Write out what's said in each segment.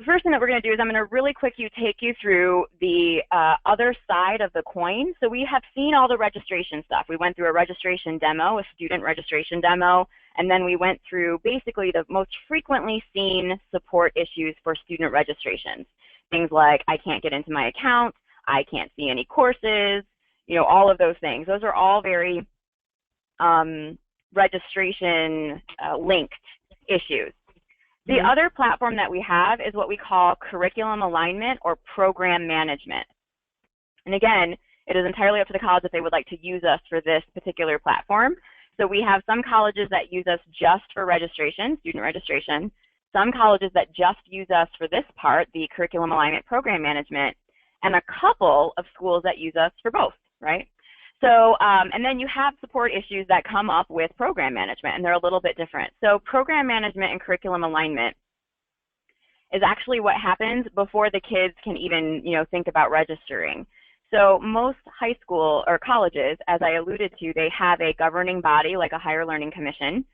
the first thing that we're going to do is I'm going to really quickly take you through the other side of the coin. So we have seen all the registration stuff. We went through a registration demo, a student registration demo, and then we went through basically the most frequently seen support issues for student registrations. Things like, I can't get into my account, I can't see any courses, you know, all of those things. Those are all very registration linked issues. The other platform that we have is what we call curriculum alignment or program management. And again, it is entirely up to the college if they would like to use us for this particular platform. So we have some colleges that use us just for registration, student registration, some colleges that just use us for this part, the curriculum alignment program management, and a couple of schools that use us for both, right? So, and then you have support issues that come up with program management, and they're a little bit different. So program management and curriculum alignment is actually what happens before the kids can even, you know, think about registering. So most high school or colleges, as I alluded to, they have a governing body like a higher learning commission,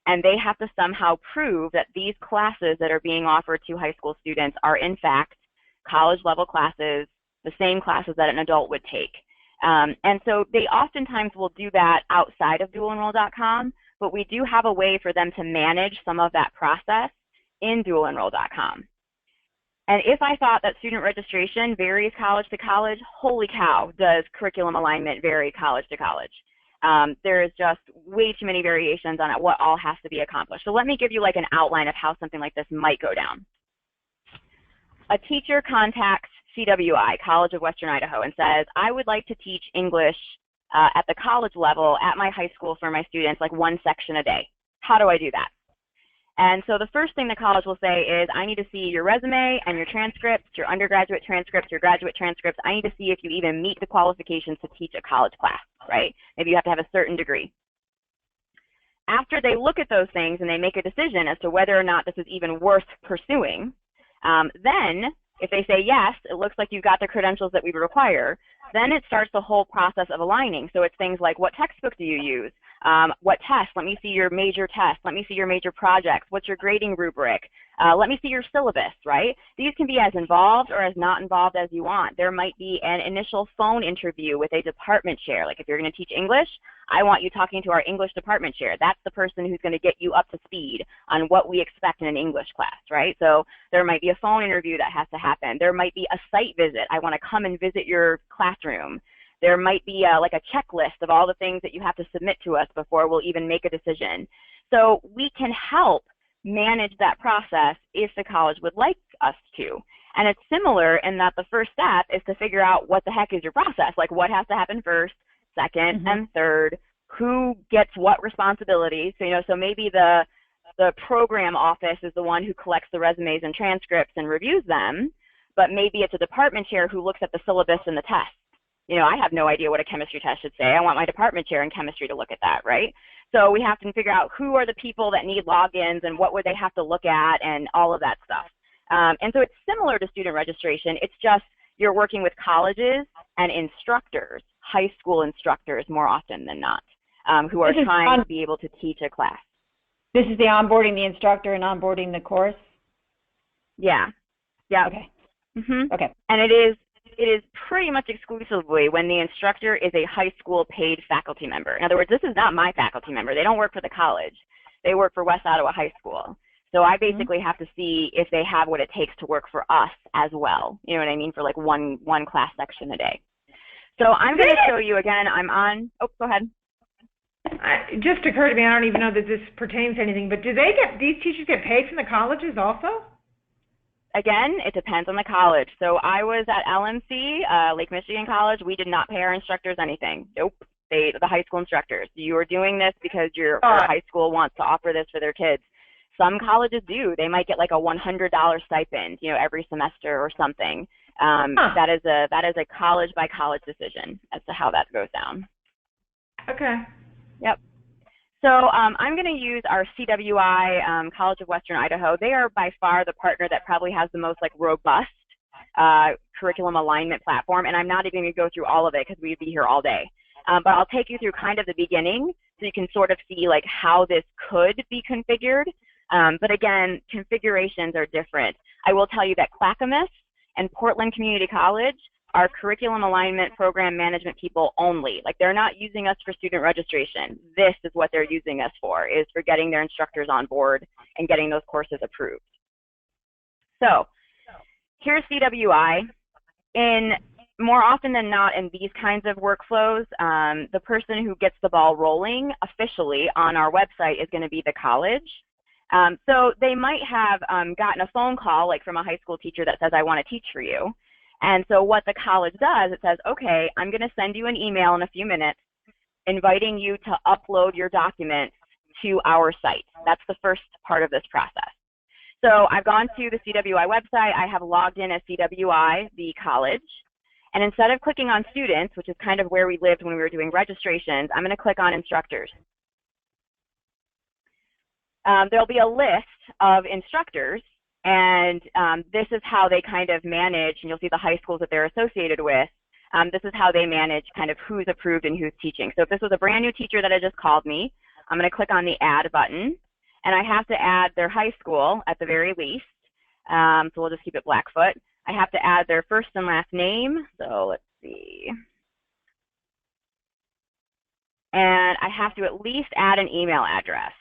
and they have to somehow prove that these classes that are being offered to high school students are in fact college level classes, the same classes that an adult would take. And so they oftentimes will do that outside of dualenroll.com, but we do have a way for them to manage some of that process in dualenroll.com. And if I thought that student registration varies college to college, holy cow, does curriculum alignment vary college to college. There is just way too many variations on it, what all has to be accomplished. So let me give you like an outline of how something like this might go down. A teacher contacts CWI, College of Western Idaho, and says, I would like to teach English at the college level at my high school for my students, like one section a day. How do I do that? And so the first thing the college will say is, I need to see your resume and your transcripts, your undergraduate transcripts, your graduate transcripts. I need to see if you even meet the qualifications to teach a college class, right? Maybe you have to have a certain degree. After they look at those things and they make a decision as to whether or not this is even worth pursuing, then if they say yes, it looks like you've got the credentials that we require, then it starts the whole process of aligning. So it's things like, what textbook do you use? What test? Let me see your major test. Let me see your major projects. What's your grading rubric? Let me see your syllabus, right? These can be as involved or as not involved as you want. There might be an initial phone interview with a department chair. Like if you're going to teach English, I want you talking to our English department chair. That's the person who's going to get you up to speed on what we expect in an English class, right? So there might be a phone interview that has to happen. There might be a site visit. I want to come and visit your classroom. There might be like a checklist of all the things that you have to submit to us before we'll even make a decision. So we can help manage that process if the college would like us to. And it's similar in that the first step is to figure out what the heck is your process, like what has to happen first, second, and third, who gets what responsibility. So, you know, so maybe the program office is the one who collects the resumes and transcripts and reviews them, but maybe it's a department chair who looks at the syllabus and the tests. You know, I have no idea what a chemistry test should say. I want my department chair in chemistry to look at that, right? So we have to figure out who are the people that need logins and what would they have to look at and all of that stuff. And so it's similar to student registration. It's just you're working with colleges and instructors, high school instructors more often than not, who are trying to be able to teach a class. This is the onboarding the instructor and onboarding the course? Yeah. Yeah. Okay. Okay. And it is pretty much exclusively when the instructor is a high school paid faculty member. In other words, this is not my faculty member. They don't work for the college. They work for West Ottawa High School. So I basically have to see if they have what it takes to work for us as well. You know what I mean? For like one class section a day. So I'm going to show you again. I'm on. Oh, go ahead. It just occurred to me, I don't even know that this pertains to anything, but do these teachers get paid from the colleges also? Again, it depends on the college. So I was at LMC, Lake Michigan College. We did not pay our instructors anything. Nope. The high school instructors. You are doing this because your high school wants to offer this for their kids. Some colleges do. They might get like a $100 stipend, you know, every semester or something. That is a college by college decision as to how that goes down. Okay. Yep. So I'm going to use our CWI, College of Western Idaho. They are by far the partner that probably has the most like robust curriculum alignment platform, and I'm not even going to go through all of it because we'd be here all day. But I'll take you through kind of the beginning so you can sort of see like how this could be configured. But again, configurations are different. I will tell you that Clackamas and Portland Community College are curriculum alignment program management people only. Like, they're not using us for student registration. This is what they're using us for, is for getting their instructors on board and getting those courses approved. So here's CWI. More often than not in these kinds of workflows, the person who gets the ball rolling officially on our website is going to be the college. So they might have gotten a phone call, like from a high school teacher that says, I want to teach for you. And so what the college does, it says, okay, I'm going to send you an email in a few minutes inviting you to upload your documents to our site. That's the first part of this process. So I've gone to the CWI website. I have logged in as CWI, the college. And instead of clicking on students, which is kind of where we lived when we were doing registrations, I'm going to click on instructors. There'll be a list of instructors, and this is how they kind of manage, and you'll see the high schools that they're associated with. This is how they manage kind of who's approved and who's teaching. So if this was a brand new teacher that had just called me, I'm going to click on the add button, and I have to add their high school at the very least. So we'll just keep it Blackfoot. I have to add their first and last name. So let's see. And I have to at least add an email address.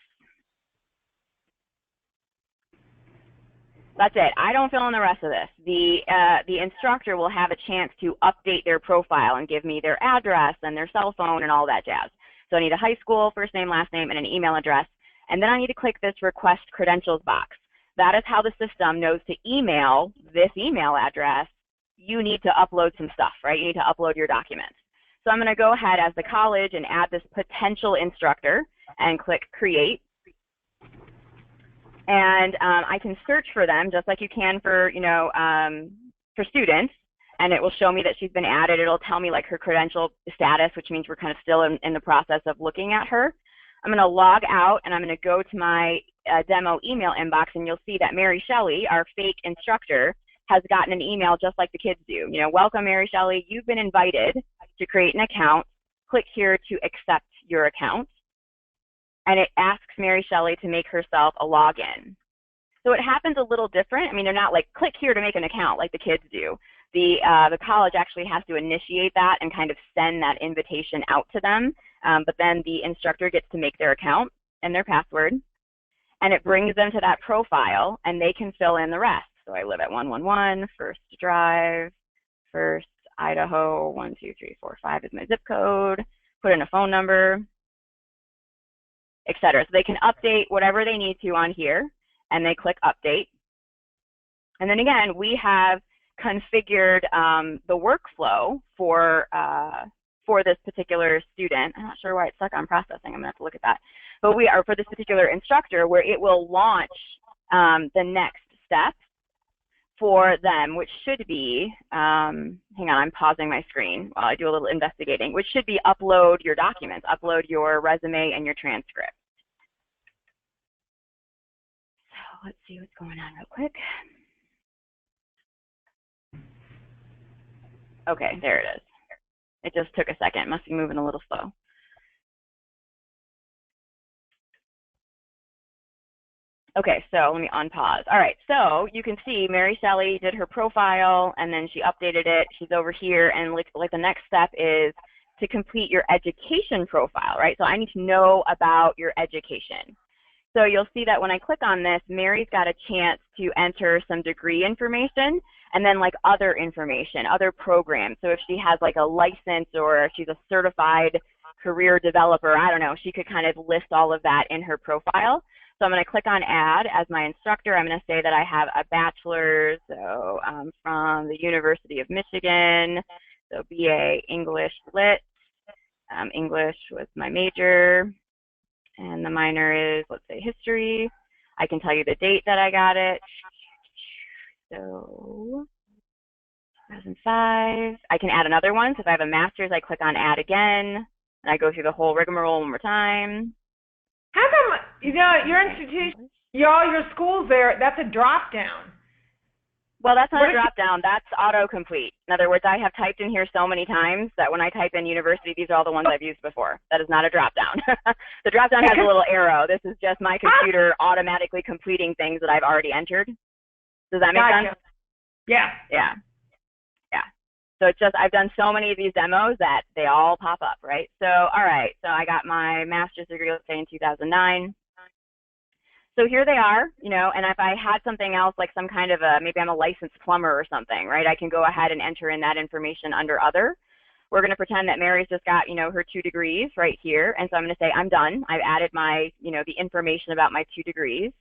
That's it. I don't fill in the rest of this. The instructor will have a chance to update their profile and give me their address and their cell phone and all that jazz. So I need a high school, first name, last name, and an email address. And then I need to click this request credentials box. That is how the system knows to email this email address. You need to upload some stuff, right? You need to upload your documents. So I'm going to go ahead as the college and add this potential instructor and click create. And I can search for them just like you can for, for students, and it will show me that she's been added. It'll tell me like her credential status, which means we're kind of still in the process of looking at her. I'm going to log out, and I'm going to go to my demo email inbox, and you'll see that Mary Shelley, our fake instructor, has gotten an email just like the kids do. Welcome, Mary Shelley. You've been invited to create an account. Click here to accept your account. And it asks Mary Shelley to make herself a login. So it happens a little different. I mean, they're not like, click here to make an account like the kids do. The college actually has to initiate that and kind of send that invitation out to them. But then the instructor gets to make their account and their password. And it brings them to that profile, and they can fill in the rest. So I live at 111 First Drive, First, Idaho, 12345 is my zip code. Put in a phone number, etc. So they can update whatever they need to on here, and they click update. And then again, we have configured the workflow for this particular student. I'm not sure why it's stuck on processing. I'm gonna have to look at that. But we are for this particular instructor, where it will launch the next step for them, which should be, hang on, I'm pausing my screen while I do a little investigating, which should be upload your documents, upload your resume and your transcript. So let's see what's going on real quick. Okay, there it is. It just took a second. It must be moving a little slow. Okay, so let me unpause. All right, so you can see Mary Shelley did her profile, and then she updated it. She's over here, and like the next step is to complete your education profile, right? So I need to know about your education. So you'll see that when I click on this, Mary's got a chance to enter some degree information, and then like other information, other programs. So if she has like a license, or if she's a certified career developer, I don't know, she could kind of list all of that in her profile. So I'm going to click on add as my instructor. I'm going to say that I have a bachelor's, so from the University of Michigan, so BA English Lit. English was my major, and the minor is, let's say, history. I can tell you the date that I got it. So 2005. I can add another one. So if I have a master's, I click on add again, and I go through the whole rigmarole one more time. How come, your institution, your schools there, that's a drop down? Well, that's not a drop down, that's autocomplete. In other words, I have typed in here so many times that when I type in university, these are all the ones I've used before. That is not a drop down. The drop down has a little arrow. This is just my computer automatically completing things that I've already entered. Does that make Gotcha. sense? Yeah. Yeah. Yeah. So it's just, I've done so many of these demos that they all pop up, right? So, all right. So I got my master's degree, let's say in 2009. So here they are, you know, and if I had something else, like some kind of maybe I'm a licensed plumber or something, right? I can go ahead and enter in that information under other. We're going to pretend that Mary's just got, you know, her 2 degrees right here. And so I'm going to say, I'm done. I've added my, you know, the information about my 2 degrees.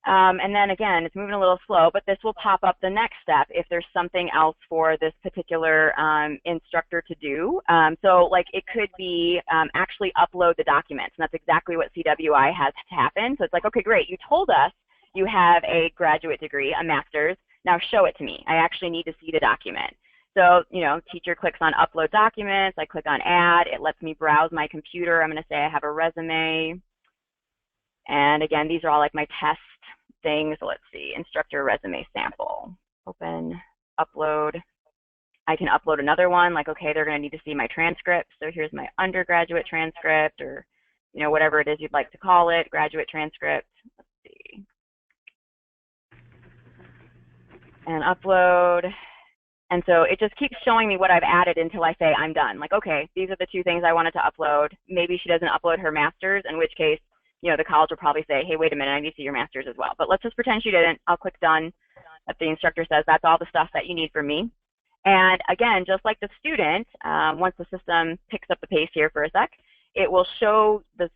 And then again, it's moving a little slow, but this will pop up the next step if there's something else for this particular instructor to do. So like it could be actually upload the documents, and that's exactly what CWI has to happen. So it's like, okay, great, you told us you have a graduate degree, a master's, now show it to me. I actually need to see the document. So, you know, teacher clicks on upload documents, I click on add, it lets me browse my computer. I'm gonna say I have a resume. And again, these are all like my test things. So let's see, instructor resume sample, open, upload. I can upload another one, like, okay, they're gonna need to see my transcript. So here's my undergraduate transcript, or, you know, whatever it is you'd like to call it, graduate transcript. Let's see. And upload. And so it just keeps showing me what I've added until I say I'm done. Like, okay, these are the 2 things I wanted to upload. Maybe she doesn't upload her master's, in which case, you know, the college will probably say, hey, wait a minute, I need to see your master's as well. But let's just pretend she didn't. I'll click done. If the instructor says that's all the stuff that you need from me. And again, just like the student, once the system picks up the pace here for a sec, it will show the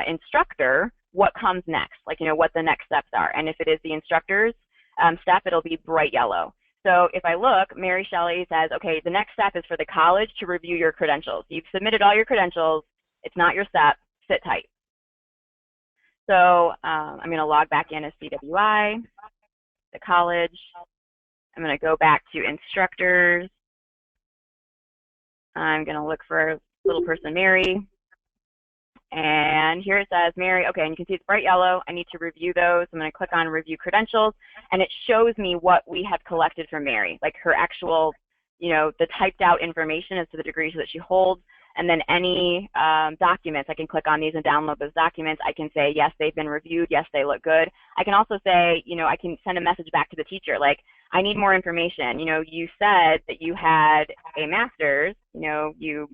instructor what comes next, like, you know, what the next steps are. And if it is the instructor's step, it'll be bright yellow. So if I look, Mary Shelley says, okay, the next step is for the college to review your credentials. You've submitted all your credentials. It's not your step. Sit tight. So I'm going to log back in as CWI, the college. I'm going to go back to instructors. I'm going to look for little person Mary. And here it says Mary, okay, and you can see it's bright yellow. I need to review those. I'm going to click on review credentials, and it shows me what we have collected from Mary, like her actual, you know, the typed out information as to the degrees that she holds, and then any documents. I can click on these and download those documents. I can say, yes, they've been reviewed. Yes, they look good. I can also say, you know, I can send a message back to the teacher, like, I need more information. You know, you said that you had a master's, you know, you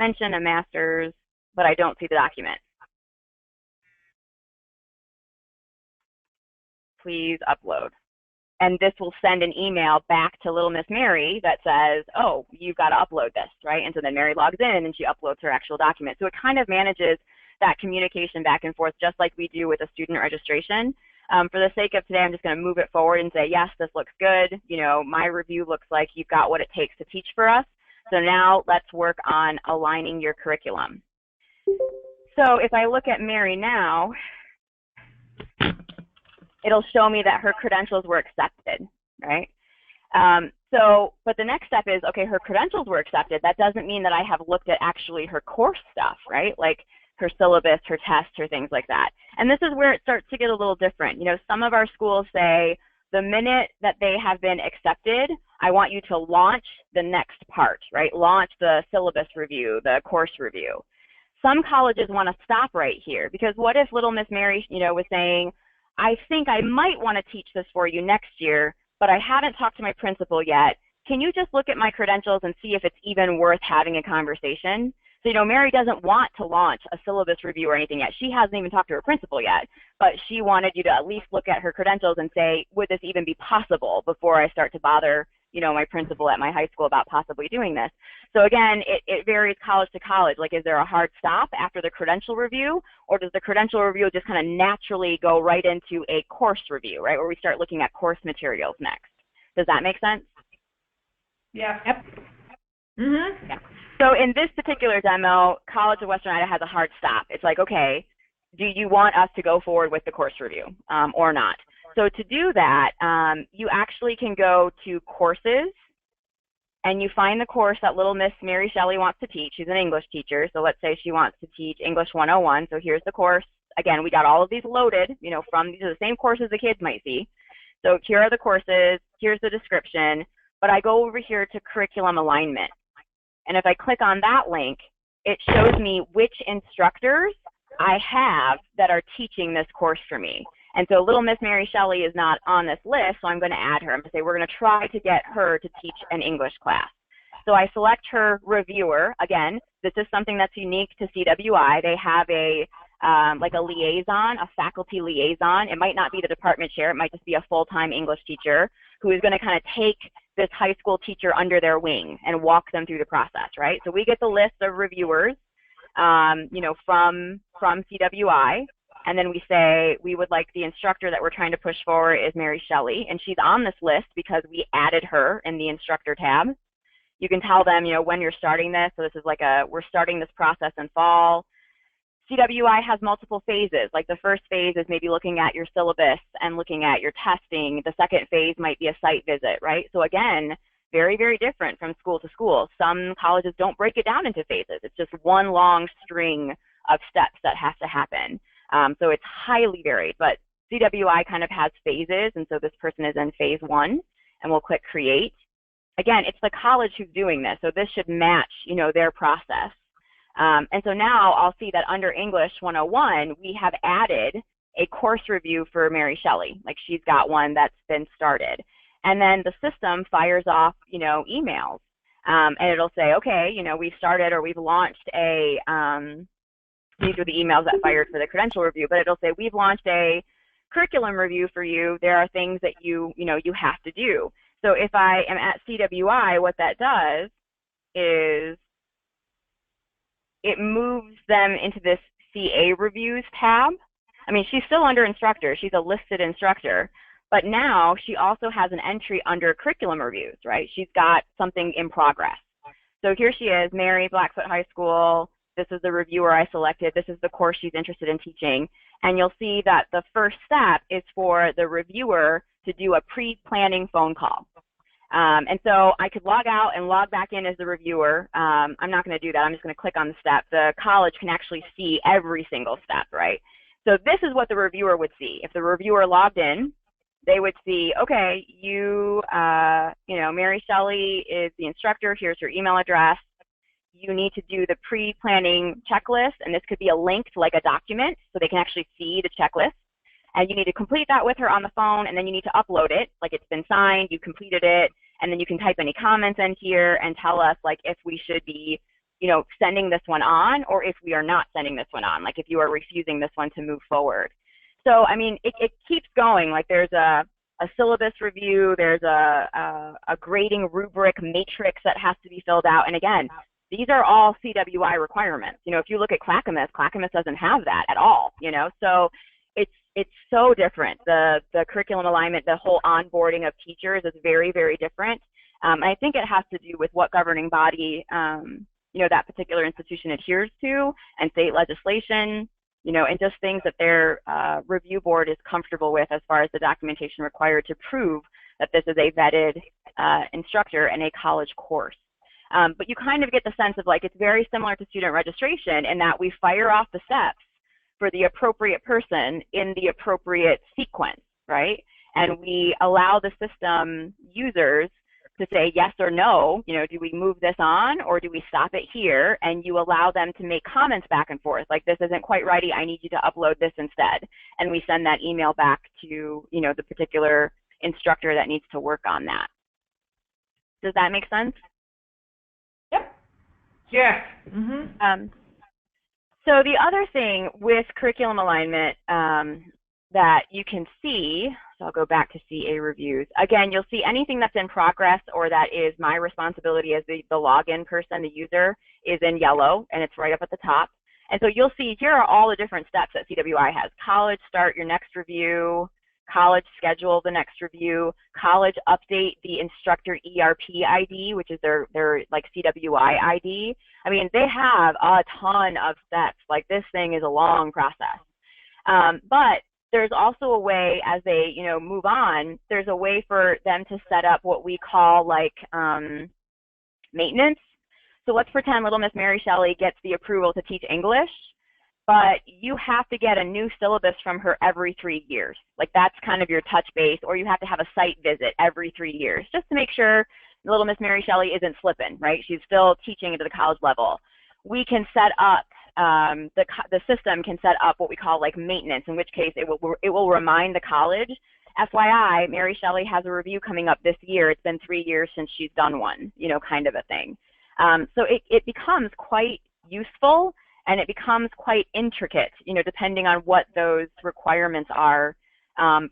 mentioned a master's, but I don't see the document. Please upload. And this will send an email back to little Miss Mary that says, oh, you've got to upload this, right? And so then Mary logs in and she uploads her actual document. So it kind of manages that communication back and forth, just like we do with a student registration. For the sake of today, I'm just going to move it forward and say, yes, this looks good. You know, my review looks like you've got what it takes to teach for us. So now let's work on aligning your curriculum. So if I look at Mary now, it'll show me that her credentials were accepted, right? But the next step is, okay, her credentials were accepted. That doesn't mean that I have looked at actually her course stuff, right? Like her syllabus, her tests, her things like that. And this is where it starts to get a little different. You know, some of our schools say, the minute that they have been accepted, I want you to launch the next part, right? Launch the syllabus review, the course review. Some colleges want to stop right here, because what if little Miss Mary, you know, was saying, I think I might want to teach this for you next year, but I haven't talked to my principal yet. Can you just look at my credentials and see if it's even worth having a conversation? So, you know, Mary doesn't want to launch a syllabus review or anything yet. She hasn't even talked to her principal yet, but she wanted you to at least look at her credentials and say, would this even be possible before I start to bother, you know, my principal at my high school about possibly doing this? So again, it varies college to college. Like, is there a hard stop after the credential review, or does the credential review just kind of naturally go right into a course review, right, where we start looking at course materials next? Does that make sense? Yeah. Yep. Mm-hmm. Yeah. So in this particular demo, College of Western Idaho has a hard stop. It's like, okay, do you want us to go forward with the course review or not? So to do that, you actually can go to courses, and you find the course that little Miss Mary Shelley wants to teach. She's an English teacher, so let's say she wants to teach English 101. So here's the course. Again, we got all of these loaded, you know, from these are the same courses the kids might see. So here are the courses, here's the description, but I go over here to curriculum alignment. And if I click on that link, it shows me which instructors I have that are teaching this course for me. And so little Miss Mary Shelley is not on this list, so I'm going to add her. I'm going to say we're going to try to get her to teach an English class. So I select her reviewer. Again, this is something that's unique to CWI. They have a like a liaison, a faculty liaison. It might not be the department chair. It might just be a full-time English teacher who is going to kind of take this high school teacher under their wing and walk them through the process, right? So we get the list of reviewers, you know, from CWI, and then we say we would like the instructor that we're trying to push forward is Mary Shelley, and she's on this list because we added her in the instructor tab. You can tell them, you know, when you're starting this. So this is like we're starting this process in fall. CWI has multiple phases. Like the first phase is maybe looking at your syllabus and looking at your testing. The second phase might be a site visit, right? So again, very, very different from school to school. Some colleges don't break it down into phases. It's just one long string of steps that has to happen. So it's highly varied, but CWI kind of has phases, and so this person is in phase 1, and we'll click create. Again, it's the college who's doing this, so this should match, you know, their process. And so now I'll see that under English 101, we have added a course review for Mary Shelley. Like she's got one that's been started. And then the system fires off, you know, emails. And it'll say, okay, you know, we've started or we've launched a, these are the emails that fired for the credential review, but it'll say, we've launched a curriculum review for you. There are things that you have to do. So if I am at CWI, what that does is it moves them into this CA reviews tab. I mean, she's still under instructor. She's a listed instructor, but now she also has an entry under curriculum reviews, right? She's got something in progress. So here she is, Mary, Blackfoot High School. This is the reviewer I selected. This is the course she's interested in teaching. And you'll see that the first step is for the reviewer to do a pre-planning phone call. And so I could log out and log back in as the reviewer. I'm not going to do that. I'm just going to click on the step. The college can actually see every single step, right? So this is what the reviewer would see. If the reviewer logged in, they would see, okay, you know, Mary Shelley is the instructor. Here's her email address. You need to do the pre-planning checklist, and this could be a link to like a document so they can actually see the checklist. And you need to complete that with her on the phone, and then you need to upload it, like it's been signed, you completed it, and then you can type any comments in here and tell us like if we should be, you know, sending this one on or if we are not sending this one on, like if you are refusing this one to move forward. So, I mean, it keeps going. Like there's a syllabus review, there's a grading rubric matrix that has to be filled out. And again, these are all CWI requirements. You know, if you look at Clackamas, Clackamas doesn't have that at all, you know, so it's so different. The curriculum alignment, the whole onboarding of teachers is very, very different. And I think it has to do with what governing body, you know, that particular institution adheres to, and state legislation, you know, and just things that their review board is comfortable with as far as the documentation required to prove that this is a vetted instructor in a college course. But you kind of get the sense of like it's very similar to student registration in that we fire off the steps for the appropriate person in the appropriate sequence, right? And we allow the system users to say yes or no, you know, do we move this on or do we stop it here? And you allow them to make comments back and forth, like this isn't quite righty, I need you to upload this instead. And we send that email back to, you know, the particular instructor that needs to work on that. Does that make sense? Yep. Yes. Mm-hmm. So the other thing with curriculum alignment that you can see, so I'll go back to CA reviews. Again, you'll see anything that's in progress or that is my responsibility as the login person, the user, is in yellow, and it's right up at the top. And so you'll see here are all the different steps that CWI has. College, start your next review. College, schedule the next review. College, update the instructor ERP ID, which is their like CWI ID. I mean, they have a ton of steps. Like this thing is a long process. But there's also a way as they, you know, move on, there's a way for them to set up what we call like maintenance. So let's pretend little Miss Mary Shelley gets the approval to teach English, but you have to get a new syllabus from her every 3 years. Like that's kind of your touch base, or you have to have a site visit every 3 years just to make sure little Miss Mary Shelley isn't slipping, right? She's still teaching into the college level. We can set up the system can set up what we call like maintenance, in which case it will remind the college, FYI, Mary Shelley has a review coming up this year. It's been 3 years since she's done one, you know, kind of a thing. So it becomes quite useful, and it becomes quite intricate, you know, depending on what those requirements are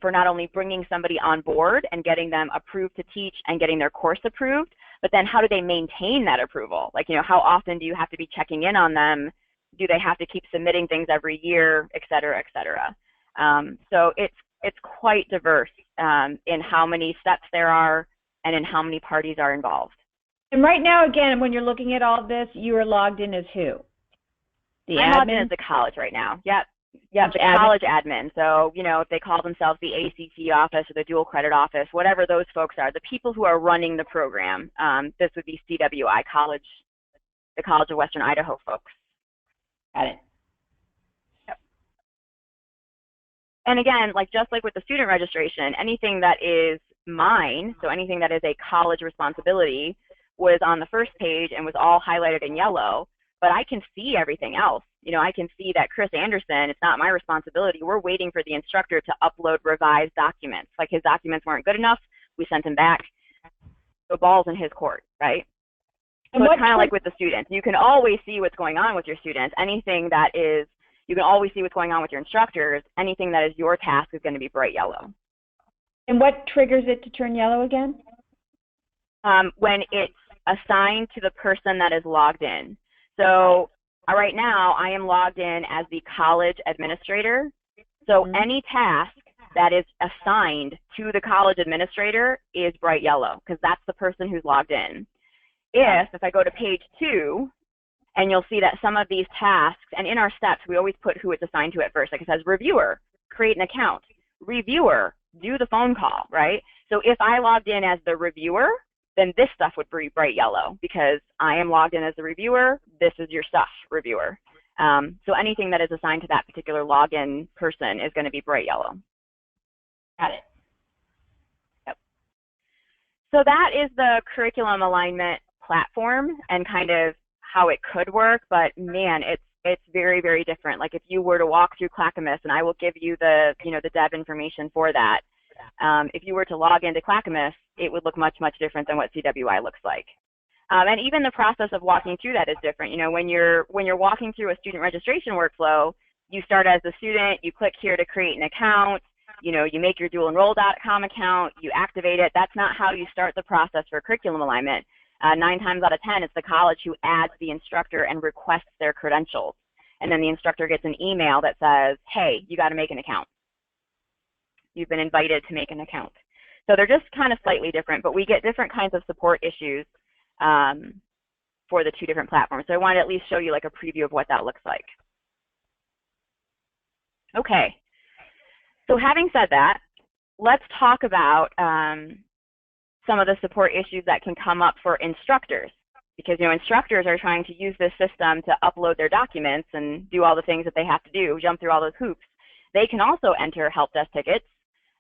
for not only bringing somebody on board and getting them approved to teach and getting their course approved, but then how do they maintain that approval? Like, you know, how often do you have to be checking in on them? Do they have to keep submitting things every year, et cetera, et cetera? So it's quite diverse in how many steps there are and in how many parties are involved. And right now, again, when you're looking at all of this, you are logged in as who? The I'm admin? logged in as the college right now. Yep, the college admin. So, you know, if they call themselves the ACT office or the dual credit office, whatever those folks are, the people who are running the program, this would be CWI, the College of Western Idaho folks. Got it. Yep. And again, like just like with the student registration, anything that is mine, so anything that is a college responsibility, was on the first page and was all highlighted in yellow, but I can see everything else. You know, I can see that Chris Anderson, it's not my responsibility. We're waiting for the instructor to upload revised documents. Like his documents weren't good enough, we sent him back. The ball's in his court, right? So it's kind of like with the students. You can always see what's going on with your students. Anything that is, you can always see what's going on with your instructors. Anything that is your task is going to be bright yellow. And what triggers it to turn yellow again? When it's assigned to the person that is logged in. So right now, I am logged in as the college administrator. So any task that is assigned to the college administrator is bright yellow, because that's the person who's logged in. If I go to page 2, and you'll see that some of these tasks, and in our steps, we always put who it's assigned to at first. Like it says, reviewer, create an account. Reviewer, do the phone call, right? So if I logged in as the reviewer, then this stuff would be bright yellow because I am logged in as the reviewer. This is your stuff, reviewer. So anything that is assigned to that particular login person is going to be bright yellow. Got it. Yep. So that is the curriculum alignment platform and kind of how it could work, but man, it's very, very different. Like if you were to walk through Clackamas, and I will give you the, you know, the dev information for that. If you were to log into Clackamas, it would look much, much different than what CWI looks like. And even the process of walking through that is different. You know, when you're walking through a student registration workflow, you start as a student, you click here to create an account, you know, you make your dualenroll.com account, you activate it. That's not how you start the process for curriculum alignment. 9 times out of 10, it's the college who adds the instructor and requests their credentials. And then the instructor gets an email that says, hey, you got to make an account. You've been invited to make an account. So they're just kind of slightly different, but we get different kinds of support issues for the 2 different platforms. So I wanted to at least show you like a preview of what that looks like. Okay, so having said that, let's talk about some of the support issues that can come up for instructors, because, you know, instructors are trying to use this system to upload their documents and do all the things that they have to do, jump through all those hoops. They can also enter help desk tickets,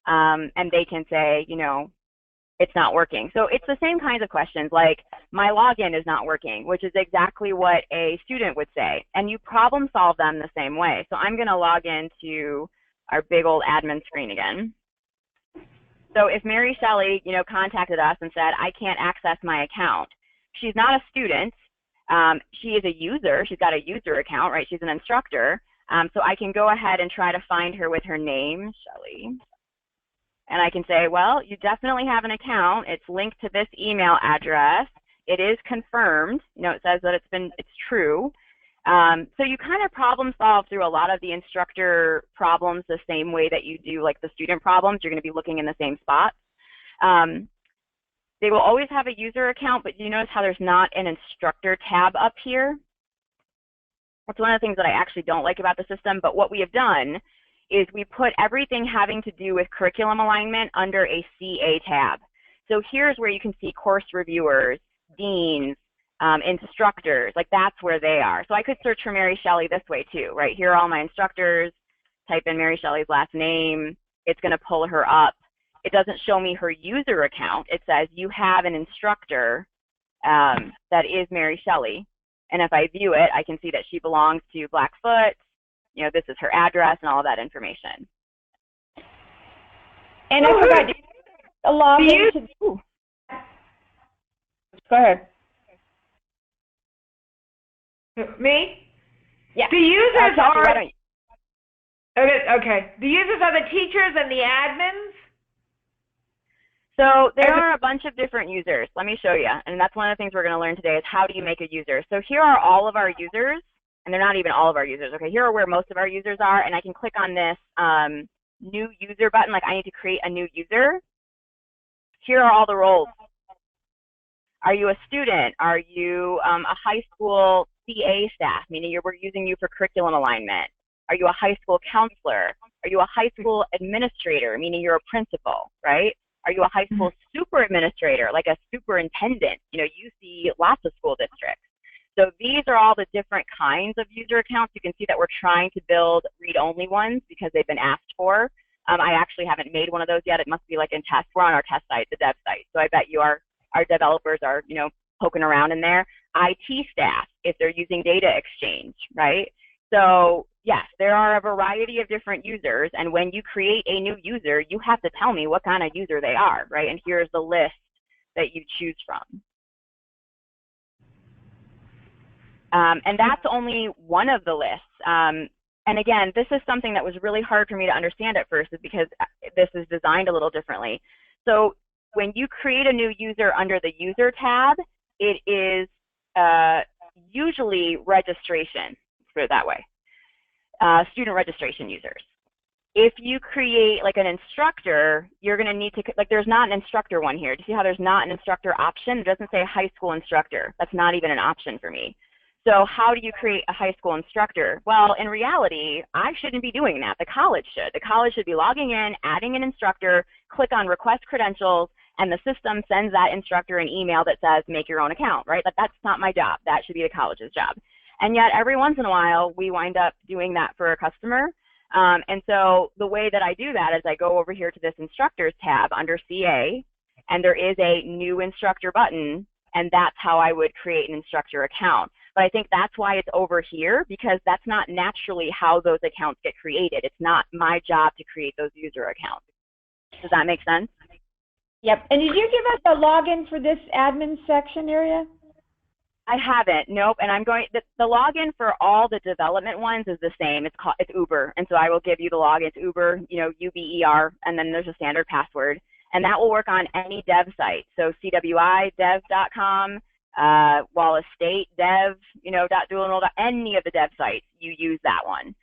and they can say, you know, it's not working. So it's the same kinds of questions like, my login is not working, which is exactly what a student would say, and you problem solve them the same way. So I'm going to log into our big old admin screen again. So if Mary Shelley, you know, contacted us and said, I can't access my account, she's not a student, she is a user, she's got a user account, right? She's an instructor. So I can go ahead and try to find her with her name, Shelley. And I can say, well, you definitely have an account. It's linked to this email address. It is confirmed. You know, it says that it's true. So you kind of problem solve through a lot of the instructor problems the same way that you do like the student problems. You're going to be looking in the same spot. They will always have a user account, but do you notice how there's not an instructor tab up here? That's one of the things that I actually don't like about the system, but what we have done is we put everything having to do with curriculum alignment under a CA tab. So here's where you can see course reviewers, deans, instructors, like that's where they are. So I could search for Mary Shelley this way too, right? Here are all my instructors, type in Mary Shelley's last name, it's going to pull her up. It doesn't show me her user account. It says you have an instructor that is Mary Shelley. And if I view it, I can see that she belongs to Blackfoot. You know, this is her address and all of that information. And I forgot to log into. Go ahead. Me? Yeah. The users Kathy, why are. don't you? Okay. The users are the teachers and the admins. So there are a bunch of different users. Let me show you. And that's one of the things we're going to learn today is how do you make a user. So here are all of our users, and they're not even all of our users. Okay, here are where most of our users are, and I can click on this new user button, like I need to create a new user. Here are all the roles. Are you a student? Are you a high school CA staff, meaning we're using you for curriculum alignment? Are you a high school counselor? Are you a high school administrator, meaning you're a principal, right? Are you a high school super administrator, like a superintendent? You know, you see lots of school districts. So these are all the different kinds of user accounts. You can see that we're trying to build read-only ones because they've been asked for. I actually haven't made one of those yet. It must be like in test. We're on our test site, the dev site. So I bet you our developers are, you know, poking around in there. IT staff, if they're using data exchange, right? So yes, there are a variety of different users, and when you create a new user, you have to tell me what kind of user they are, right? And here's the list that you choose from. And that's only one of the lists. And again, this is something that was really hard for me to understand at first, is because this is designed a little differently. So when you create a new user under the user tab, it is usually registration, let's put it that way. Student registration users. If you create like an instructor, you're going to need to, like there's not an instructor one here. Do you see how there's not an instructor option? It doesn't say high school instructor. That's not even an option for me. So how do you create a high school instructor? Well, in reality, I shouldn't be doing that. The college should. The college should be logging in, adding an instructor, click on request credentials, and the system sends that instructor an email that says make your own account, right? But that's not my job. That should be the college's job. And yet every once in a while, we wind up doing that for a customer. And so the way that I do that is I go over here to this instructors tab under CA, and there is a new instructor button, and that's how I would create an instructor account. But I think that's why it's over here, because that's not naturally how those accounts get created. It's not my job to create those user accounts. Does that make sense? Yep. And did you give us a login for this admin section area? I haven't, nope. And I'm going, the login for all the development ones is the same. It's Uber. And so I will give you the login. It's Uber, you know, UBER, and then there's a standard password. And that will work on any dev site. So CWIdev.com, Wallace State Dev, you know, .dualenroll, any of the dev sites, you use that one.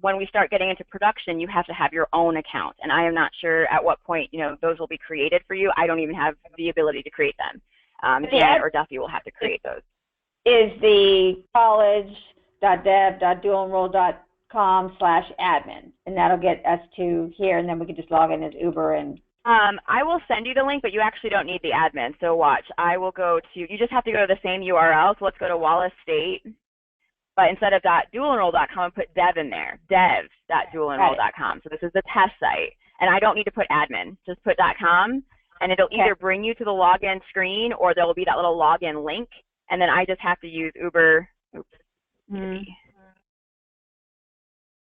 When we start getting into production, you have to have your own account. And I am not sure at what point, you know, those will be created for you. I don't even have the ability to create them. Jen or Duffy will have to create those. Is the college.dev.dualenroll.com/admin, and that'll get us to here, and then we can just log in as Uber and. I will send you the link, but you actually don't need the admin. So watch, I will go to, you just have to go to the same URL. So let's go to Wallace State, but instead of .dualenroll.com, put dev in there, dev.dualenroll.com. So this is the test site, and I don't need to put admin, just put .com, and it'll either bring you to the login screen or there will be that little login link, and then I just have to use Uber. Oops.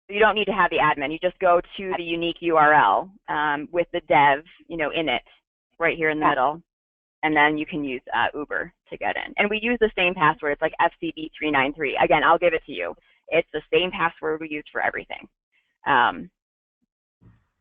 You don't need to have the admin. You just go to the unique URL with the dev, you know, in it, right here in the middle, and then you can use Uber to get in. And we use the same password. It's like FCB393. Again, I'll give it to you. It's the same password we use for everything on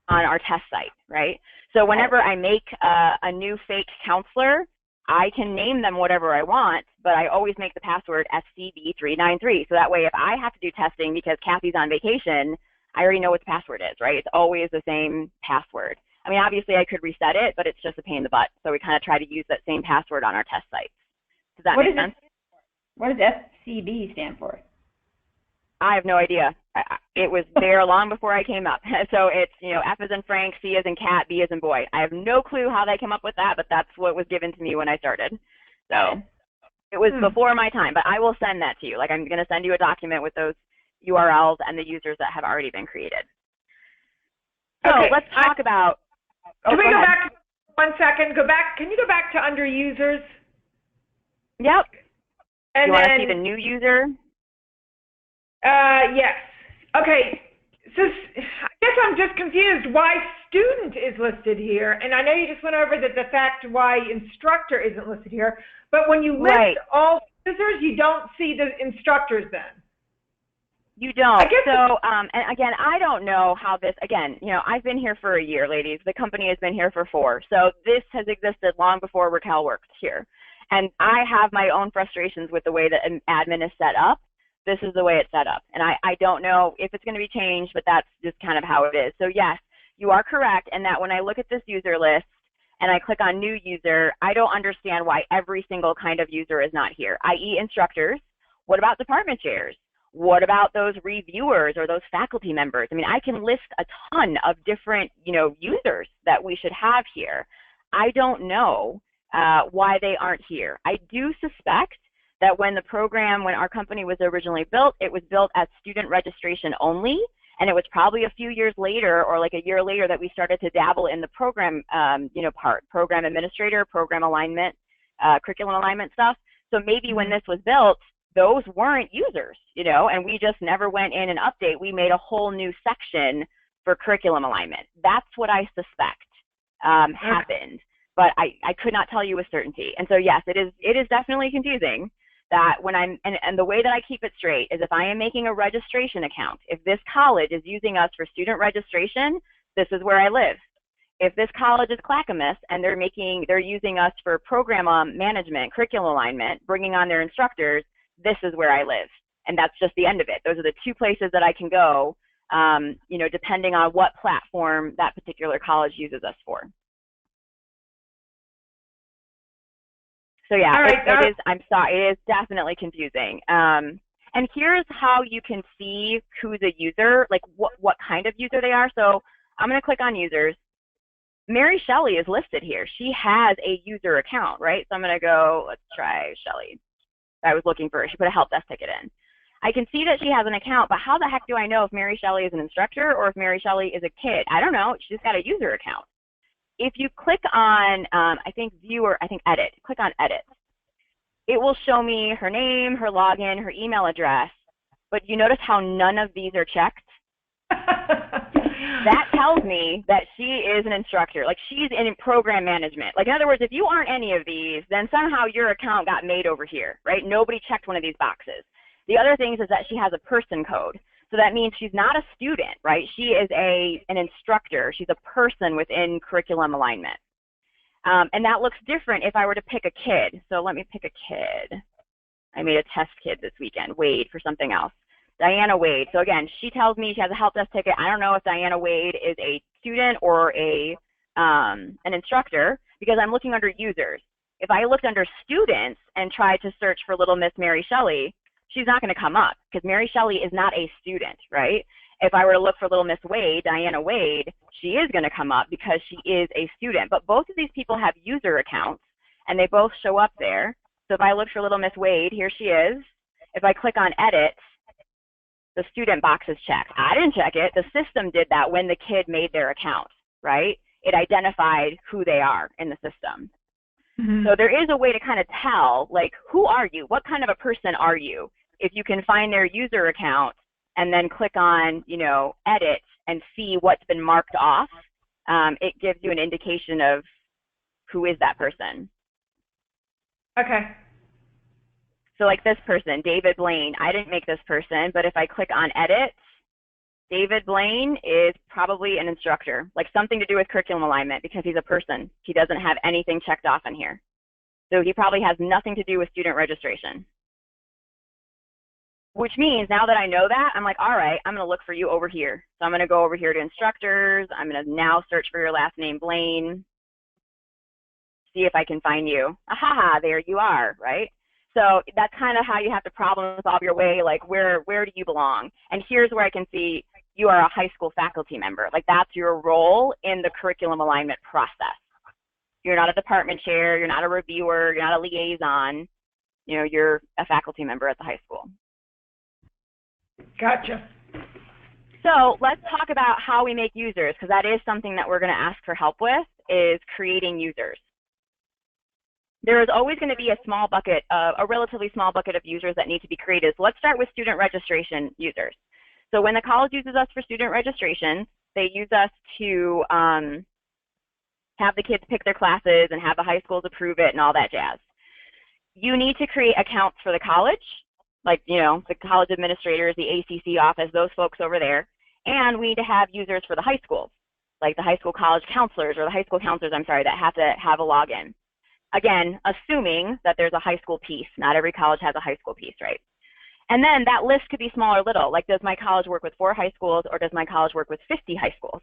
our test site, right? So whenever I make a new fake counselor, I can name them whatever I want, but I always make the password FCB393. So that way, if I have to do testing because Kathy's on vacation, I already know what the password is, right? It's always the same password. I mean, obviously I could reset it, but it's just a pain in the butt. So we kind of try to use that same password on our test sites. Does that make sense? What does FCB stand for? I have no idea. It was there long before I came up. So it's, you know, F as in Frank, C as in cat, B as in boy. I have no clue how they came up with that, but that's what was given to me when I started. So it was before my time, but I will send that to you. Like, I'm going to send you a document with those URLs and the users that have already been created. So let's talk about. Can we go back 1 second? Go back. Can you go back to under users? Yep. And you want to then, see the new user? yes. Okay. So I guess I'm just confused why student is listed here. And I know you just went over the fact why instructor isn't listed here. But when you list Right. all users, you don't see the instructors then. You don't. I guess So, and again, I don't know how this, again, you know, I've been here for a year, ladies. The company has been here for 4. So this has existed long before Raquel worked here. And I have my own frustrations with the way that an admin is set up. This is the way it's set up. And I don't know if it's going to be changed, but that's just kind of how it is. So yes, you are correct in that when I look at this user list and I click on new user, I don't understand why every single kind of user is not here, i.e. instructors. What about department chairs? What about those reviewers or those faculty members? I mean, I can list a ton of different, you know, users that we should have here. I don't know why they aren't here. I do suspect that when our company was originally built, it was built as student registration only, and it was probably a few years later or like a year later that we started to dabble in the program, you know, program administrator, program alignment, curriculum alignment stuff. So maybe when this was built, those weren't users, you know, and we just never went in and update. We made a whole new section for curriculum alignment. That's what I suspect happened, but I could not tell you with certainty. And so yes, it is definitely confusing that when and the way that I keep it straight is if I am making a registration account, if this college is using us for student registration, this is where I live. If this college is Clackamas and they're using us for program management, curriculum alignment, bringing on their instructors, this is where I live. And that's just the end of it. Those are the 2 places that I can go, you know, depending on what platform that particular college uses us for. So yeah, All right, it is, I'm sorry, it is definitely confusing. And here's how you can see who's a user, like what kind of user they are. So I'm going to click on users. Mary Shelley is listed here. She has a user account, right? So I'm going to go, let's try Shelley. I was looking for her. She put a help desk ticket in. I can see that she has an account, but how the heck do I know if Mary Shelley is an instructor or if Mary Shelley is a kid? I don't know. She's got a user account. If you click on, I think edit, click on edit. It will show me her name, her login, her email address, but you notice how none of these are checked? That tells me that she is an instructor, like she's in program management. Like in other words, if you aren't any of these, then somehow your account got made over here, right? Nobody checked one of these boxes. The other thing is that she has a person code. So that means she's not a student, right? She is an instructor. She's a person within curriculum alignment. And that looks different if I were to pick a kid. So let me pick a kid. I made a test kid this weekend, Wade, for something else. Diana Wade. So again, she tells me she has a help desk ticket. I don't know if Diana Wade is a student or an instructor because I'm looking under users. If I looked under students and tried to search for Little Miss Mary Shelley, she's not going to come up because Mary Shelley is not a student, right? If I were to look for Little Miss Wade, Diana Wade, she is going to come up because she is a student. But both of these people have user accounts and they both show up there. So if I look for Little Miss Wade, here she is. If I click on edit, the student box is checked. I didn't check it. The system did that when the kid made their account, right? It identified who they are in the system. Mm-hmm. So there is a way to kind of tell, like, who are you? What kind of a person are you? If you can find their user account and then click on, you know, edit and see what's been marked off, it gives you an indication of who is that person. Okay. So like this person, David Blaine, I didn't make this person, but if I click on edit, David Blaine is probably an instructor, like something to do with curriculum alignment because he's a person. He doesn't have anything checked off in here. So he probably has nothing to do with student registration. Which means now that I know that, I'm like, all right, I'm going to look for you over here. So I'm going to go over here to instructors. I'm going to now search for your last name, Blaine. See if I can find you. Aha, there you are, right? So that's kind of how you have to problem solve your way, like where do you belong? And here's where I can see you are a high school faculty member. Like that's your role in the curriculum alignment process. You're not a department chair, you're not a reviewer, you're not a liaison, you know, you're a faculty member at the high school. Gotcha. So let's talk about how we make users, because that is something that we're going to ask for help with, is creating users. there is always going to be a small bucket, a relatively small bucket of users that need to be created. So let's start with student registration users. So when the college uses us for student registration, they use us to have the kids pick their classes and have the high schools approve it and all that jazz. You need to create accounts for the college, like, you know, the college administrators, the ACC office, those folks over there. And we need to have users for the high schools, like the high school college counselors, or the high school counselors, I'm sorry, that have to have a login. Again, assuming that there's a high school piece. Not every college has a high school piece, right? And then that list could be small or little. Like, does my college work with 4 high schools, or does my college work with 50 high schools?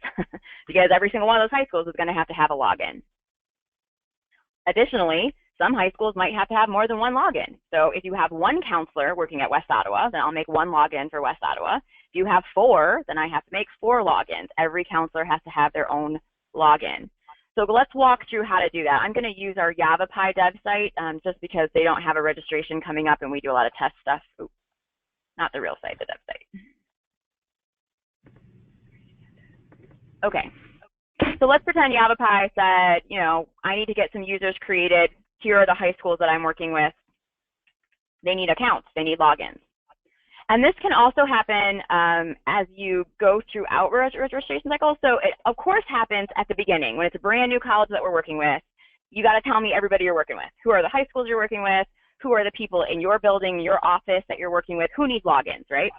Because every single one of those high schools is going to have a login. Additionally, some high schools might have to have more than one login. So if you have 1 counselor working at West Ottawa, then I'll make 1 login for West Ottawa. If you have 4, then I have to make 4 logins. Every counselor has to have their own login. So let's walk through how to do that. I'm going to use our YavaPi dev site just because they don't have a registration coming up and we do a lot of test stuff. Oops, not the real site, the dev site. Okay, so let's pretend YavaPi said, you know, I need to get some users created. Here are the high schools that I'm working with. They need accounts, they need logins. And this can also happen as you go throughout registration cycles. So it, of course, happens at the beginning. When it's a brand new college that we're working with, you got to tell me everybody you're working with. Who are the high schools you're working with? Who are the people in your building, your office that you're working with? Who needs logins, right?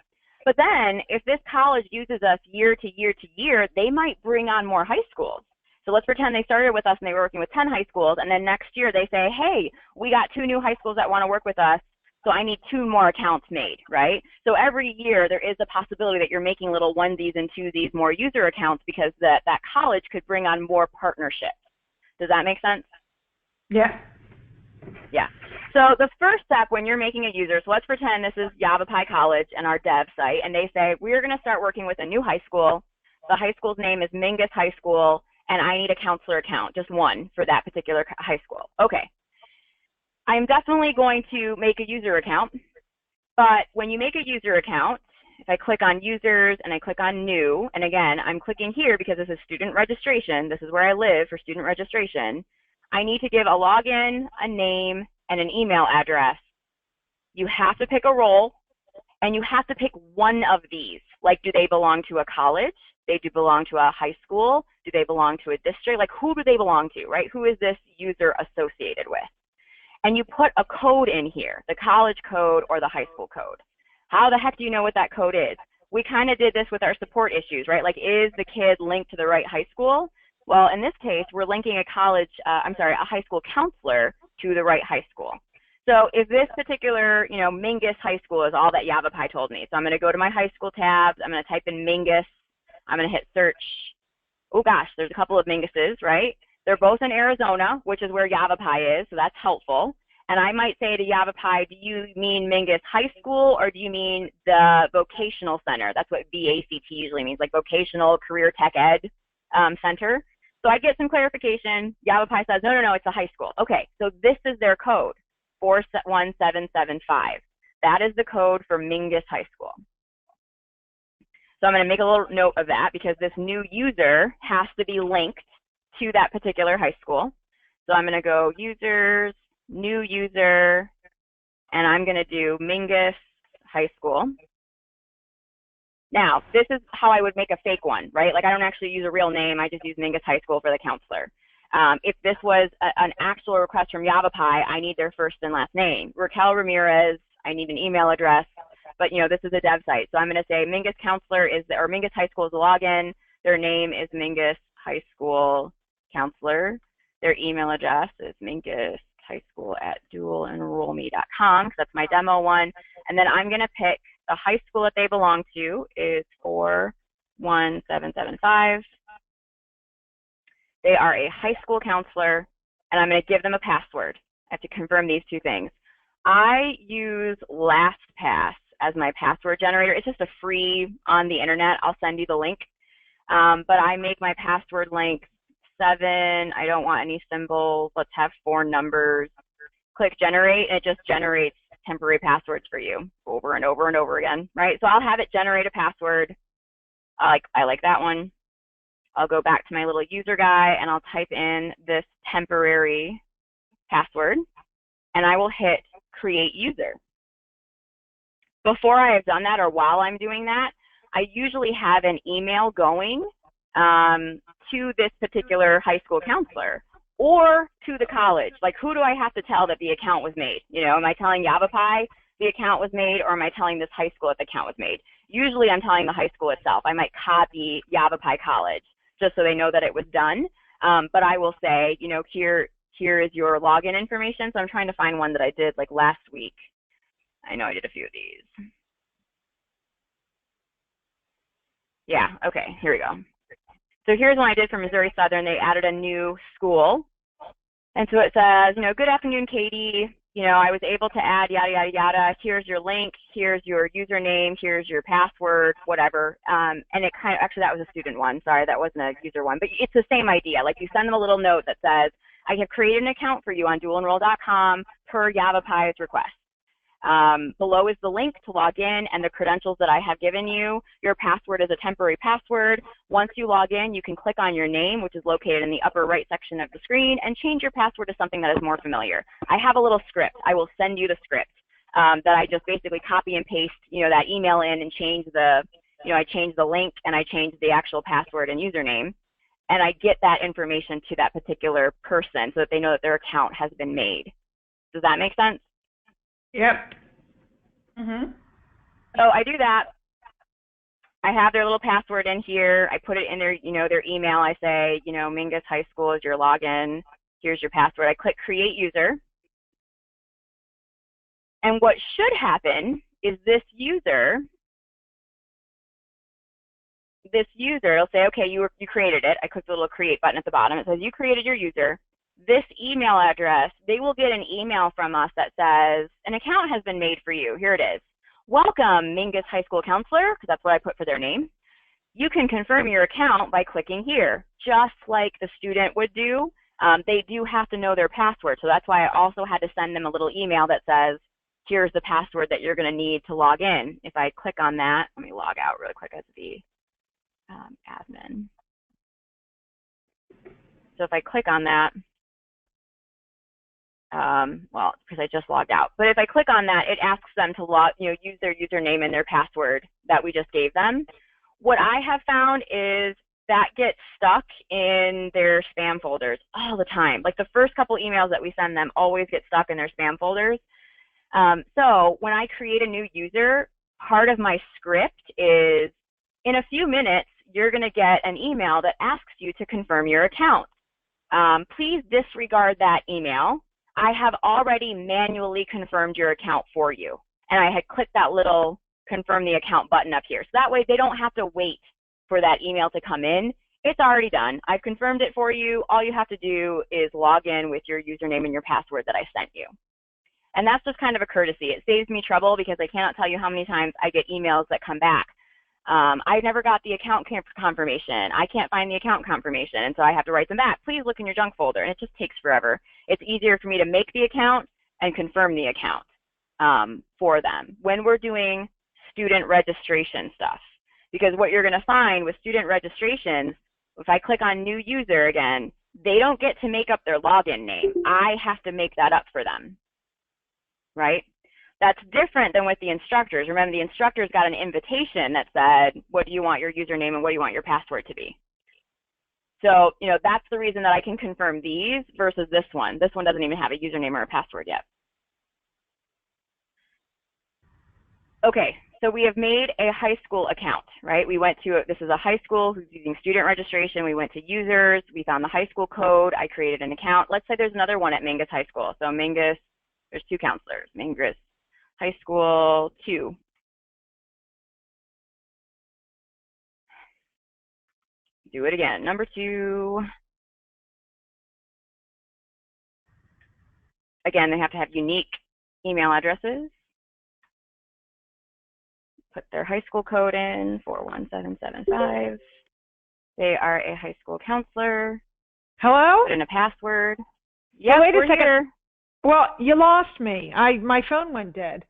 But then if this college uses us year to year to year, they might bring on more high schools. So let's pretend they started with us and they were working with 10 high schools, and then next year they say, hey, we got 2 new high schools that want to work with us. So I need 2 more accounts made, right? So every year there is a possibility that you're making little onesies and twosies more user accounts because that college could bring on more partnerships. Does that make sense? Yeah. Yeah. So the first step when you're making a user, so let's pretend this is YavaPi College and our dev site, and they say, we're going to start working with a new high school. The high school's name is Mingus High School, and I need a counselor account, just 1 for that particular high school. Okay. I'm definitely going to make a user account, but when you make a user account, if I click on users and I click on new, and again, I'm clicking here because this is student registration, this is where I live for student registration, I need to give a login, a name, and an email address. You have to pick a role, and you have to pick one of these. Like, do they belong to a college? Do they belong to a high school? Do they belong to a district? Like, who do they belong to, right? Who is this user associated with? And you put a code in here, the college code or the high school code. How the heck do you know what that code is? We kind of did this with our support issues, right? Like, is the kid linked to the right high school? Well, in this case, we're linking a high school counselor to the right high school. So if this particular, you know, Mingus High School is all that YavaPi told me. So I'm going to go to my high school tabs. I'm going to type in Mingus. I'm going to hit search. Oh gosh, there's a couple of Minguses, right? They're both in Arizona, which is where YavaPi is, so that's helpful. And I might say to YavaPi, do you mean Mingus High School, or do you mean the Vocational Center? That's what VACT usually means, like Vocational Career Tech Ed Center. So I get some clarification. YavaPi says, no, it's a high school. Okay, so this is their code, 41775. That is the code for Mingus High School. So I'm going to make a little note of that because this new user has to be linked to that particular high school. So I'm going to go users, new user, and I'm going to do Mingus High School. Now, this is how I would make a fake one, right? Like, I don't actually use a real name. I just use Mingus High School for the counselor. If this was an actual request from YavaPi, I need their first and last name. Raquel Ramirez, I need an email address. But, you know, this is a dev site. So I'm going to say Mingus Counselor or Mingus High School is the login. Their name is Mingus High School Counselor. Their email address is mingushighschool@dualenrollme.com, because that's my demo one. And then I'm going to pick the high school that they belong to is 41775. They are a high school counselor, and I'm going to give them a password. I have to confirm these 2 things. I use LastPass as my password generator. It's just a free on the internet. I'll send you the link. But I make my password length 7. I don't want any symbols. Let's have 4 numbers. Click generate, and it just generates temporary passwords for you over and over and over again, right? So I'll have it generate a password. I like that one. I'll go back to my little user guy, and I'll type in this temporary password. and I will hit create user. Before I have done that, or while I'm doing that, I usually have an email going to this particular high school counselor or to the college. Like, who do I have to tell that the account was made? You know, am I telling Yavapai the account was made, or am I telling this high school that the account was made? Usually I'm telling the high school itself. I might copy Yavapai College just so they know that it was done. But I will say, you know, here is your login information. So I'm trying to find one that I did like last week. I know I did a few of these. Yeah, okay, here we go. So here's one I did for Missouri Southern. They added a new school. And so it says, you know, good afternoon, Katie. You know, I was able to add yada, yada, yada. Here's your link. Here's your username. Here's your password, whatever. And it kind of, actually that was a student one. Sorry, that wasn't a user one. But it's the same idea. Like, you send them a little note that says, I have created an account for you on dualenroll.com per Yavapai's request. Below is the link to log in and the credentials that I have given you. Your password is a temporary password. Once you log in, you can click on your name, which is located in the upper right section of the screen, and change your password to something that is more familiar. I have a little script. I will send you the script that I just basically copy and paste, you know, that email in and change the, you know, I change the link and I change the actual password and username, and I get that information to that particular person so that they know that their account has been made. Does that make sense? Yep. Mhm. So I do that. I have their little password in here. I put it in their, you know, their email. I say, you know, Mingus High School is your login. Here's your password. I click create user. And what should happen is this user, it'll say, okay, you created it. I click the little create button at the bottom. It says you created your user. This email address, they will get an email from us that says, an account has been made for you. Here it is. Welcome, Mingus High School Counselor, because that's what I put for their name. You can confirm your account by clicking here, just like the student would do. They do have to know their password, so that's why I also had to send them a little email that says, here's the password that you're going to need to log in. If I click on that, let me log out really quick as the admin. So if I click on that, well, because I just logged out. But if I click on that, it asks them to use their username and their password that we just gave them. What I have found is that gets stuck in their spam folders all the time. Like, the first couple emails that we send them always get stuck in their spam folders. So when I create a new user, part of my script is, in a few minutes, you're going to get an email that asks you to confirm your account. Please disregard that email. I have already manually confirmed your account for you. And I had clicked that little confirm the account button up here. So that way they don't have to wait for that email to come in. It's already done. I've confirmed it for you. All you have to do is log in with your username and your password that I sent you. And that's just kind of a courtesy. It saves me trouble because I cannot tell you how many times I get emails that come back. I never got the account confirmation. I can't find the account confirmation, and so I have to write them back. Please look in your junk folder, and it just takes forever. It's easier for me to make the account and confirm the account for them when we're doing student registration stuff. Because what you're going to find with student registrations, if I click on new user again, they don't get to make up their login name. I have to make that up for them, right? That's different than with the instructors. Remember, the instructors got an invitation that said, what do you want your username and what do you want your password to be? So, you know, that's the reason that I can confirm these versus this one. This one doesn't even have a username or a password yet. Okay, so we have made a high school account, right? We went to, this is a high school who's using student registration. We went to users. We found the high school code. I created an account. Let's say there's another one at Mingus High School. So Mingus, there's two counselors, Mingus High School 2. Do it again. Number 2. Again, they have to have unique email addresses. Put their high school code in, 41775. They are a high school counselor. Hello? Put in a password. Yeah, oh, wait a second. Here. Well, you lost me. My phone went dead.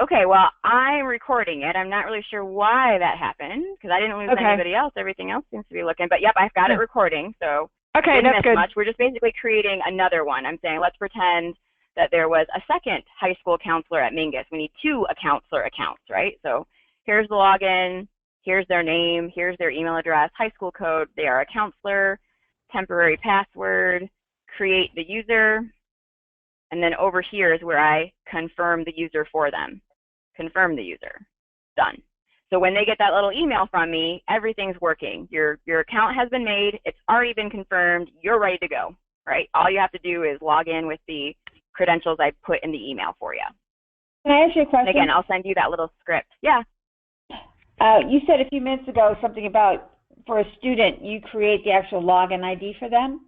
Okay, well, I'm recording it. I'm not really sure why that happened because I didn't lose anybody else. Everything else seems to be looking. But yep, I've got it recording. So Okay, Didn't that's miss good. much. We're just basically creating another one. I'm saying let's pretend that there was a second high school counselor at Mingus. We need two counselor accounts, right? So here's the login, here's their name, here's their email address, high school code, they are a counselor, temporary password, create the user, and then over here is where I confirm the user for them. Confirm the user. Done. So when they get that little email from me, everything's working. Your account has been made, it's already been confirmed, you're ready to go, right? All you have to do is log in with the credentials I put in the email for you. Can I ask you a question? And again, I'll send you that little script. Yeah. You said a few minutes ago something about for a student, you create the actual login ID for them?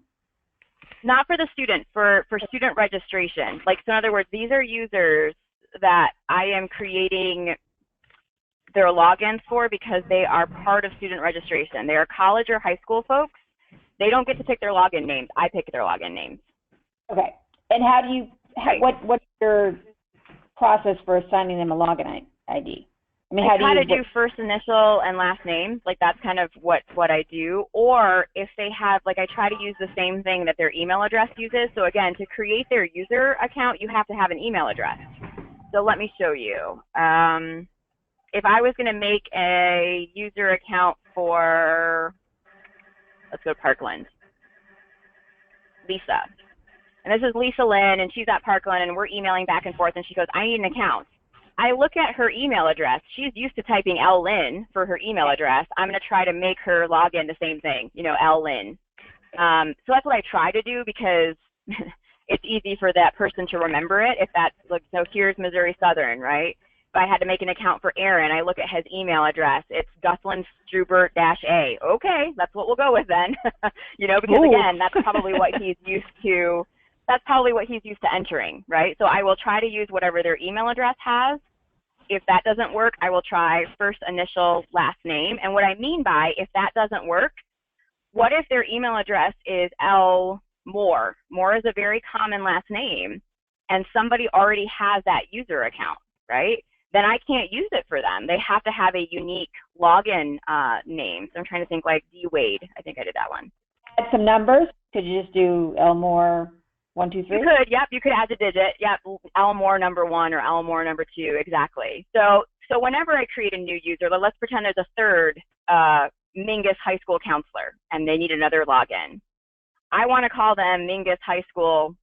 Not for the student, for student registration. Like, so in other words, these are users that I am creating their logins for because they are part of student registration. They are college or high school folks. They don't get to pick their login names. I pick their login names. Okay. And how do you, what's your process for assigning them a login ID? I mean, I how try do to do first initial and last name. Like, that's kind of what I do. Or if they have, like, I try to use the same thing that their email address uses. So again, to create their user account, you have to have an email address. So let me show you. If I was going to make a user account for, let's go Parkland, Lisa. And this is Lisa Lynn, and she's at Parkland, and we're emailing back and forth, and she goes, I need an account. I look at her email address. She's used to typing L Lynn for her email address. I'm going to try to make her log in the same thing, you know, L Lynn. So that's what I try to do because it's easy for that person to remember it. If that's, like, so here's Missouri Southern, right? If I had to make an account for Aaron, I look at his email address. It's Gusland Strubert-A. Okay, that's what we'll go with then. You know, because again, that's probably what he's used to. That's probably what he's used to entering, right? So I will try to use whatever their email address has. If that doesn't work, I will try first initial, last name. And what I mean by if that doesn't work, what if their email address is L Moore? Moore is a very common last name, and somebody already has that user account, right? Then I can't use it for them. They have to have a unique login name. So I'm trying to think like D Wade. I think I did that one. add some numbers? Could you just do Elmore 1, 2, 3? You could, yep. You could add the digit, yep. Elmore number 1 or Elmore number 2, exactly. So whenever I create a new user, let's pretend there's a third Mingus High School counselor, and they need another login. I want to call them Mingus High School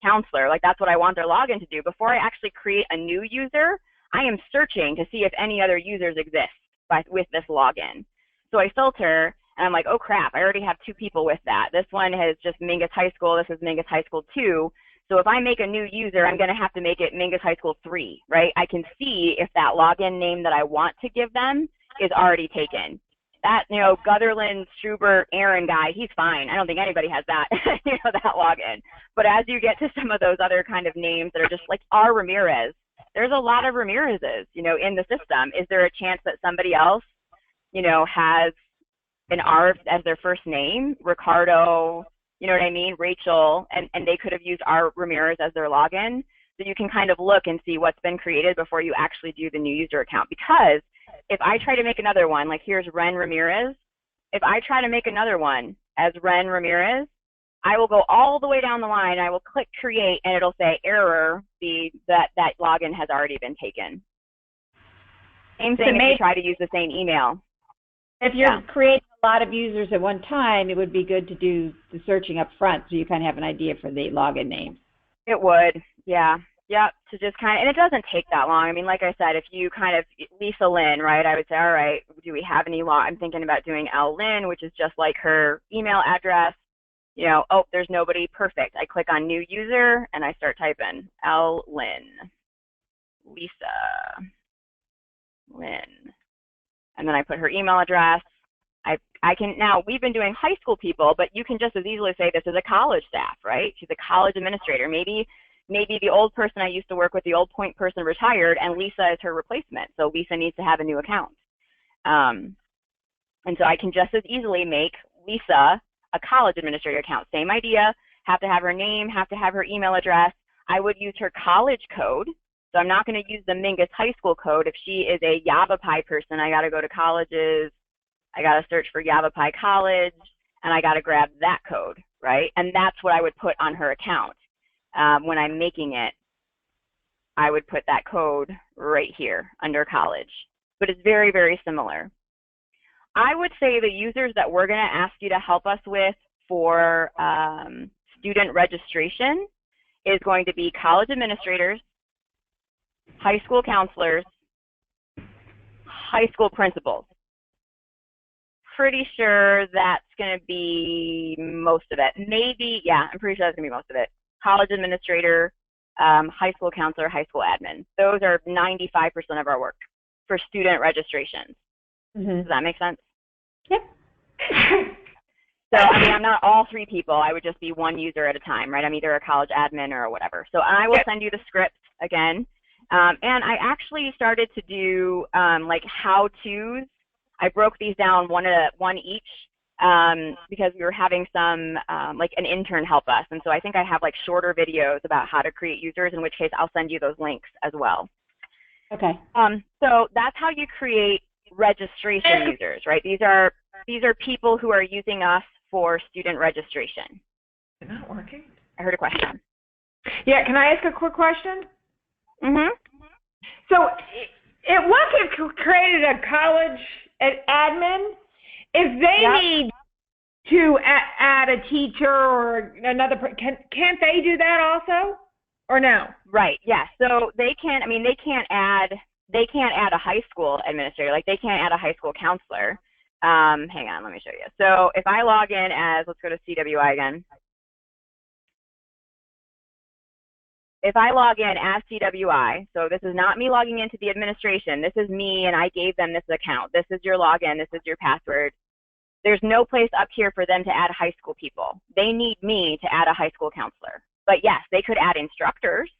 counselor. Like, that's what I want their login to do. Before I actually create a new user, I am searching to see if any other users exist with this login. So I filter, and I'm like, oh crap, I already have 2 people with that. This one has just Mingus High School, this is Mingus High School 2. So if I make a new user, I'm gonna have to make it Mingus High School 3, right? I can see if that login name that I want to give them is already taken. That, you know, Gutherland, Strubert, Aaron guy, he's fine. I don't think anybody has that, you know, that login. But as you get to some of those other kind of names that are just like R. Ramirez, there's a lot of Ramirez's, you know, in the system. Is there a chance that somebody else, you know, has an R as their first name? Ricardo, you know what I mean? Rachel, and they could have used R. Ramirez as their login. So you can kind of look and see what's been created before you actually do the new user account. Because if I try to make another one, like here's Ren Ramirez, if I try to make another one as Ren Ramirez, I will go all the way down the line, I will click create, and it'll say error, that login has already been taken. Same thing if you try to use the same email. If you're creating a lot of users at one time, it would be good to do the searching up front so you kind of have an idea for the login names. It would, yeah. Yep, to just kind of, and it doesn't take that long. I mean, like I said, if you kind of, Lisa Lynn, right, I would say, all right, do we have any I'm thinking about doing L Lynn, which is just like her email address. You know, oh, there's nobody, perfect. I click on new user and I start typing L Lynn, Lisa Lynn. And then I put her email address. I can, now we've been doing high school people, but you can just as easily say this is a college staff, right? She's a college administrator. Maybe the old person I used to work with, the old point person retired, and Lisa is her replacement. So Lisa needs to have a new account. And so I can just as easily make Lisa a college administrator account. Same idea, have to have her name, have to have her email address. I would use her college code. So I'm not going to use the Mingus High School code. If she is a Yavapai person, I got to go to colleges. I got to search for Yavapai College. and I got to grab that code, right? And that's what I would put on her account. When I'm making it, I would put that code right here under college. But it's very, very similar. I would say the users that we're going to ask you to help us with for student registration is going to be college administrators, high school counselors, high school principals. Pretty sure that's going to be most of it. Maybe, yeah, I'm pretty sure that's going to be most of it. College administrator, high school counselor, high school admin. Those are 95% of our work for student registrations. Does that make sense? Yep. So, I mean, I'm not all three people. I would just be one user at a time, right? I'm either a college admin or whatever. So I will send you the script again. And I actually started to do like how-tos. I broke these down one each because we were having some, like an intern help us. And so I think I have like shorter videos about how to create users, in which case I'll send you those links as well. Okay. So that's how you create registration users, right? These are people who are using us for student registration. Is it not working? I heard a question. Yeah, can I ask a quick question? Mm-hmm. So once you've created a college admin, if they need to add a teacher or another, can't they do that also, or no? Right. Yeah. So they can. I mean, they can't add a high school administrator. Like they can't add a high school counselor. Hang on. Let me show you. So if I log in as, let's go to CWI again. If I log in as CWI, so this is not me logging into the administration. This is me, and I gave them this account. This is your login. This is your password. There's no place up here for them to add high school people. They need me to add a high school counselor. But yes, they could add instructors.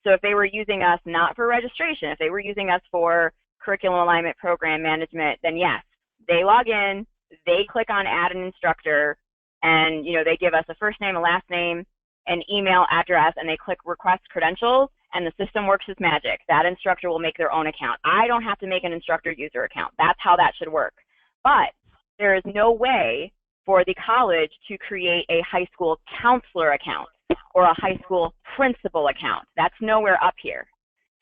So if they were using us not for registration, if they were using us for curriculum alignment, program management, then yes, they log in, they click on add an instructor, and they give us a first name, a last name, an email address, and they click request credentials, and the system works its magic. That instructor will make their own account. I don't have to make an instructor user account. That's how that should work. But there is no way for the college to create a high school counselor account or a high school principal account. That's nowhere up here.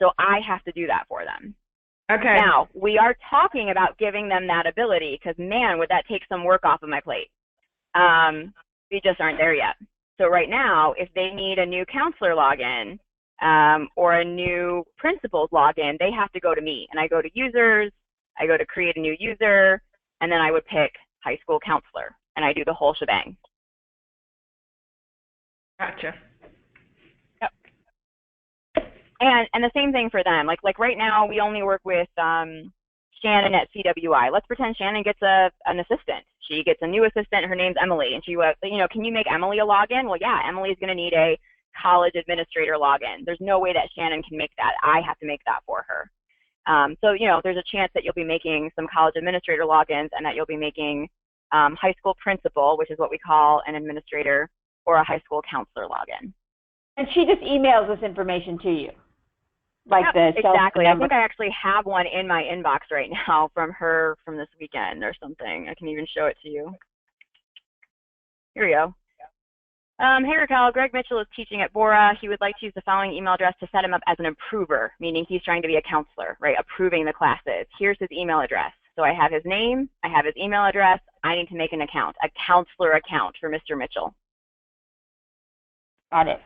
So I have to do that for them. Okay. Now, we are talking about giving them that ability because, man, would that take some work off of my plate. We just aren't there yet. So right now, if they need a new counselor login or a new principal's login, they have to go to me. And I go to users, I go to create a new user, and then I would pick high school counselor, and I do the whole shebang. Gotcha. Yep. And the same thing for them. Like right now, we only work with Shannon at CWI. Let's pretend Shannon gets an assistant. She gets a new assistant. Her name's Emily, and she can you make Emily a login? Well, yeah, Emily's going to need a college administrator login. There's no way that Shannon can make that. I have to make that for her. So there's a chance that you'll be making some college administrator logins, and that you'll be making high school principal, which is what we call an administrator, or a high school counselor login. And she just emails this information to you. Like yep, the exactly. I think I actually have one in my inbox right now from her from this weekend or something. I can even show it to you. Here we go. Hey Raquel, Greg Mitchell is teaching at Bora. He would like to use the following email address to set him up as an approver, meaning he's trying to be a counselor, right? Approving the classes. Here's his email address. So I have his name, I have his email address. I need to make an account, a counselor account for Mr. Mitchell. Got it.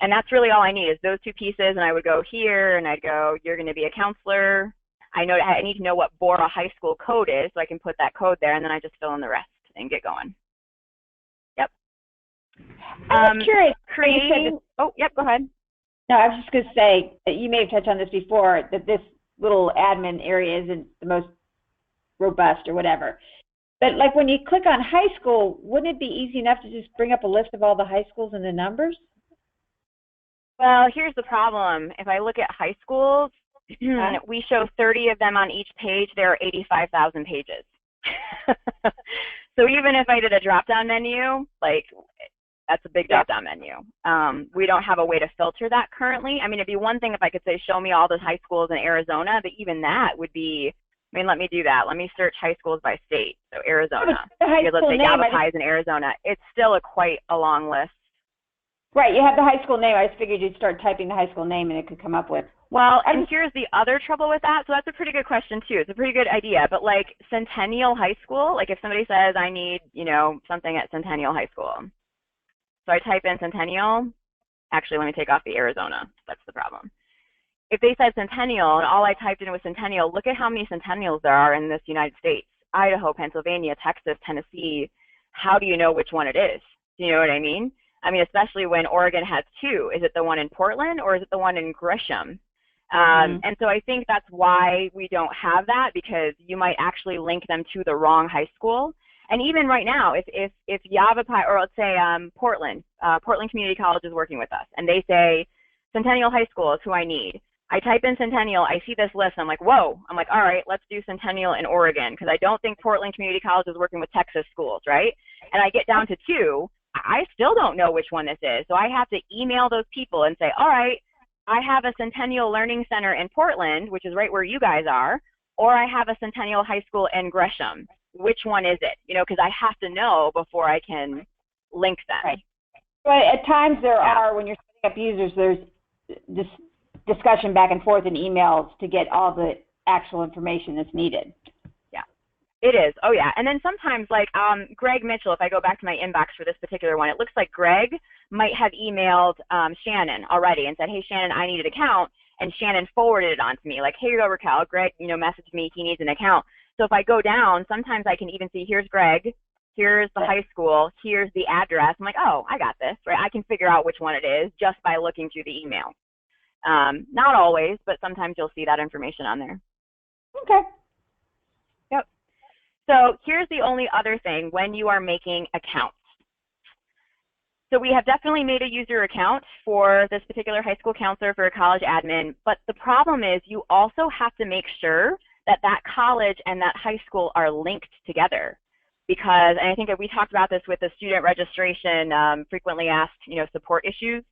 And that's really all I need is those two pieces, and I would go here, and I'd go, you're going to be a counselor. I need to know what Bora High School code is, so I can put that code there, and then I just fill in the rest and get going. Yep. I'm curious. Oh, yep, go ahead. No, I was just going to say, you may have touched on this before, that this little admin area isn't the most robust or whatever. But like when you click on high school, wouldn't it be easy enough to just bring up a list of all the high schools and the numbers? Well, here's the problem. If I look at high schools, we show 30 of them on each page. There are 85,000 pages. So even if I did a drop-down menu, like that's a big drop-down menu. We don't have a way to filter that currently. I mean, it'd be one thing if I could say, show me all the high schools in Arizona, but even that would be, I mean, let me do that. Let me search high schools by state. So Arizona. The high Because let's school say name, Yavapai is in Arizona. It's still quite a long list. right, you have the high school name. I just figured you'd start typing the high school name and it could come up with. Well, and here's the other trouble with that. So that's a pretty good question too. It's a pretty good idea. But like Centennial High School, like if somebody says I need, something at Centennial High School. So I type in Centennial. Actually, let me take off the Arizona. That's the problem. If they said Centennial and all I typed in was Centennial, look at how many Centennials there are in this United States. Idaho, Pennsylvania, Texas, Tennessee. How do you know which one it is? Do you know what I mean? I mean, especially when Oregon has two. Is it the one in Portland or is it the one in Grisham? And so I think that's why we don't have that, because you might actually link them to the wrong high school. And even right now, if Yavapai, or let's say Portland Community College is working with us, and they say Centennial High School is who I need. I type in Centennial, I see this list, I'm like, whoa. I'm like, all right, let's do Centennial in Oregon, because I don't think Portland Community College is working with Texas schools, right? And I get down to two, I still don't know which one this is. So I have to email those people and say, all right, I have a Centennial Learning Center in Portland, which is right where you guys are, or I have a Centennial High School in Gresham. Which one is it? Because I have to know before I can link them. Right. But at times there are, when you're setting up users, there's this discussion back and forth in emails to get all the actual information that's needed. Yeah, it is. Oh, yeah. And then sometimes, like Greg Mitchell, if I go back to my inbox for this particular one, it looks like Greg might have emailed Shannon already and said, hey, Shannon, I need an account. And Shannon forwarded it on to me, like, hey, you go, Raquel. Greg, messaged me, he needs an account. So if I go down, sometimes I can even see, here's Greg, here's the high school, here's the address. I'm like, oh, I got this, right? I can figure out which one it is just by looking through the email. Not always, but sometimes you'll see that information on there. Okay. Yep. So here's the only other thing when you are making accounts. So we have definitely made a user account for this particular high school counselor for a college admin, but the problem is you also have to make sure that that college and that high school are linked together. Because, and I think that we talked about this with the student registration, frequently asked, support issues.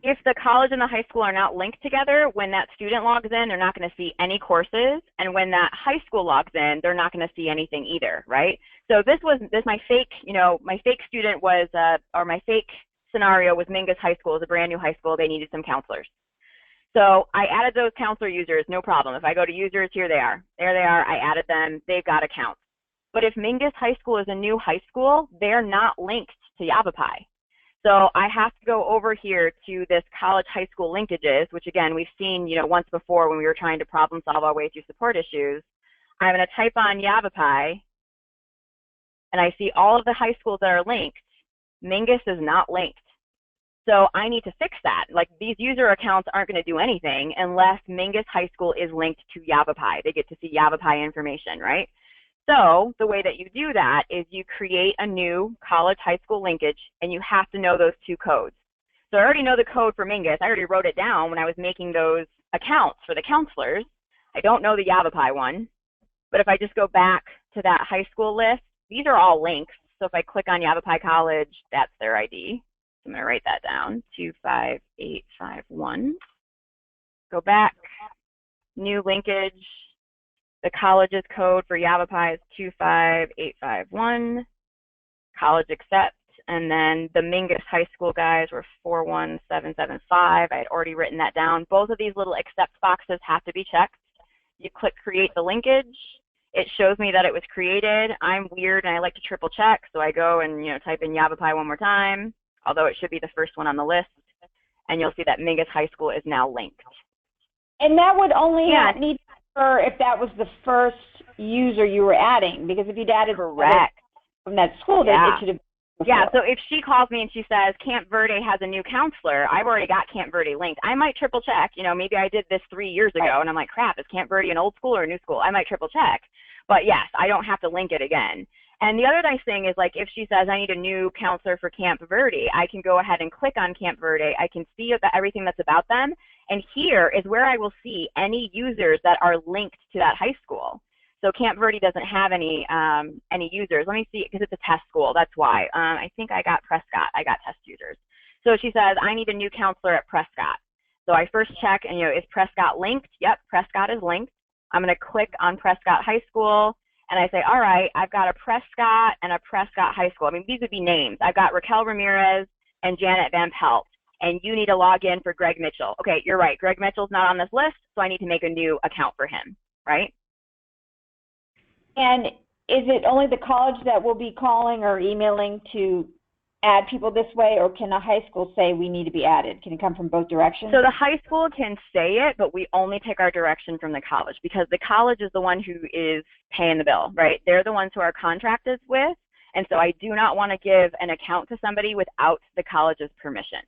If the college and the high school are not linked together, when that student logs in, they're not going to see any courses. And when that high school logs in, they're not going to see anything either, right? So my fake, my fake student was, or my fake scenario was Mingus High School. It's a brand new high school. They needed some counselors. So I added those counselor users, no problem. If I go to users, here they are. There they are. I added them. They've got accounts. But if Mingus High School is a new high school, they're not linked to Yavapai. So I have to go over here to this college high school linkages, which again, we've seen, once before when we were trying to problem solve our way through support issues. I'm going to type on Yavapai, and I see all of the high schools that are linked. Mingus is not linked. So I need to fix that. Like, these user accounts aren't going to do anything unless Mingus High School is linked to Yavapai. They get to see Yavapai information, right? So the way that you do that is you create a new college high school linkage, and you have to know those two codes. So I already know the code for Mingus. I already wrote it down when I was making those accounts for the counselors. I don't know the Yavapai one. But if I just go back to that high school list, these are all links. So if I click on Yavapai College, that's their ID. I'm going to write that down, 25851. Go back, new linkage. The college's code for Yavapai is 25851. College accept, and then the Mingus High School guys were 41775. I had already written that down. Both of these little accept boxes have to be checked. You click create the linkage. It shows me that it was created. I'm weird and I like to triple check, so I go and type in Yavapai one more time, although it should be the first one on the list, and you'll see that Mingus High School is now linked. And that would only need to occur if that was the first user you were adding, because if you'd added correct from that school, then it should have been Yeah, so if she calls me and she says Camp Verde has a new counselor, I've already got Camp Verde linked. I might triple check, maybe I did this 3 years ago and I'm like, crap, is Camp Verde an old school or a new school? I might triple check. But yes, I don't have to link it again. And the other nice thing is, like, if she says I need a new counselor for Camp Verde, I can go ahead and click on Camp Verde. I can see everything that's about them. And here is where I will see any users that are linked to that high school. So Camp Verde doesn't have any users. Let me see, because it's a test school. That's why. I think I got Prescott. I got test users. So she says, I need a new counselor at Prescott. So I first check, and is Prescott linked? Yep, Prescott is linked. I'm going to click on Prescott High School, and I say, all right, I've got a Prescott and a Prescott High School. I mean, these would be names. I've got Raquel Ramirez and Janet Van Pelt, and you need to log in for Greg Mitchell. Okay, you're right. Greg Mitchell's not on this list, so I need to make a new account for him, right? And is it only the college that will be calling or emailing to add people this way, or can a high school say we need to be added? Can it come from both directions? So the high school can say it, but we only take our direction from the college, because the college is the one who is paying the bill, right? They're the ones who our contract is with, and so I do not want to give an account to somebody without the college's permission.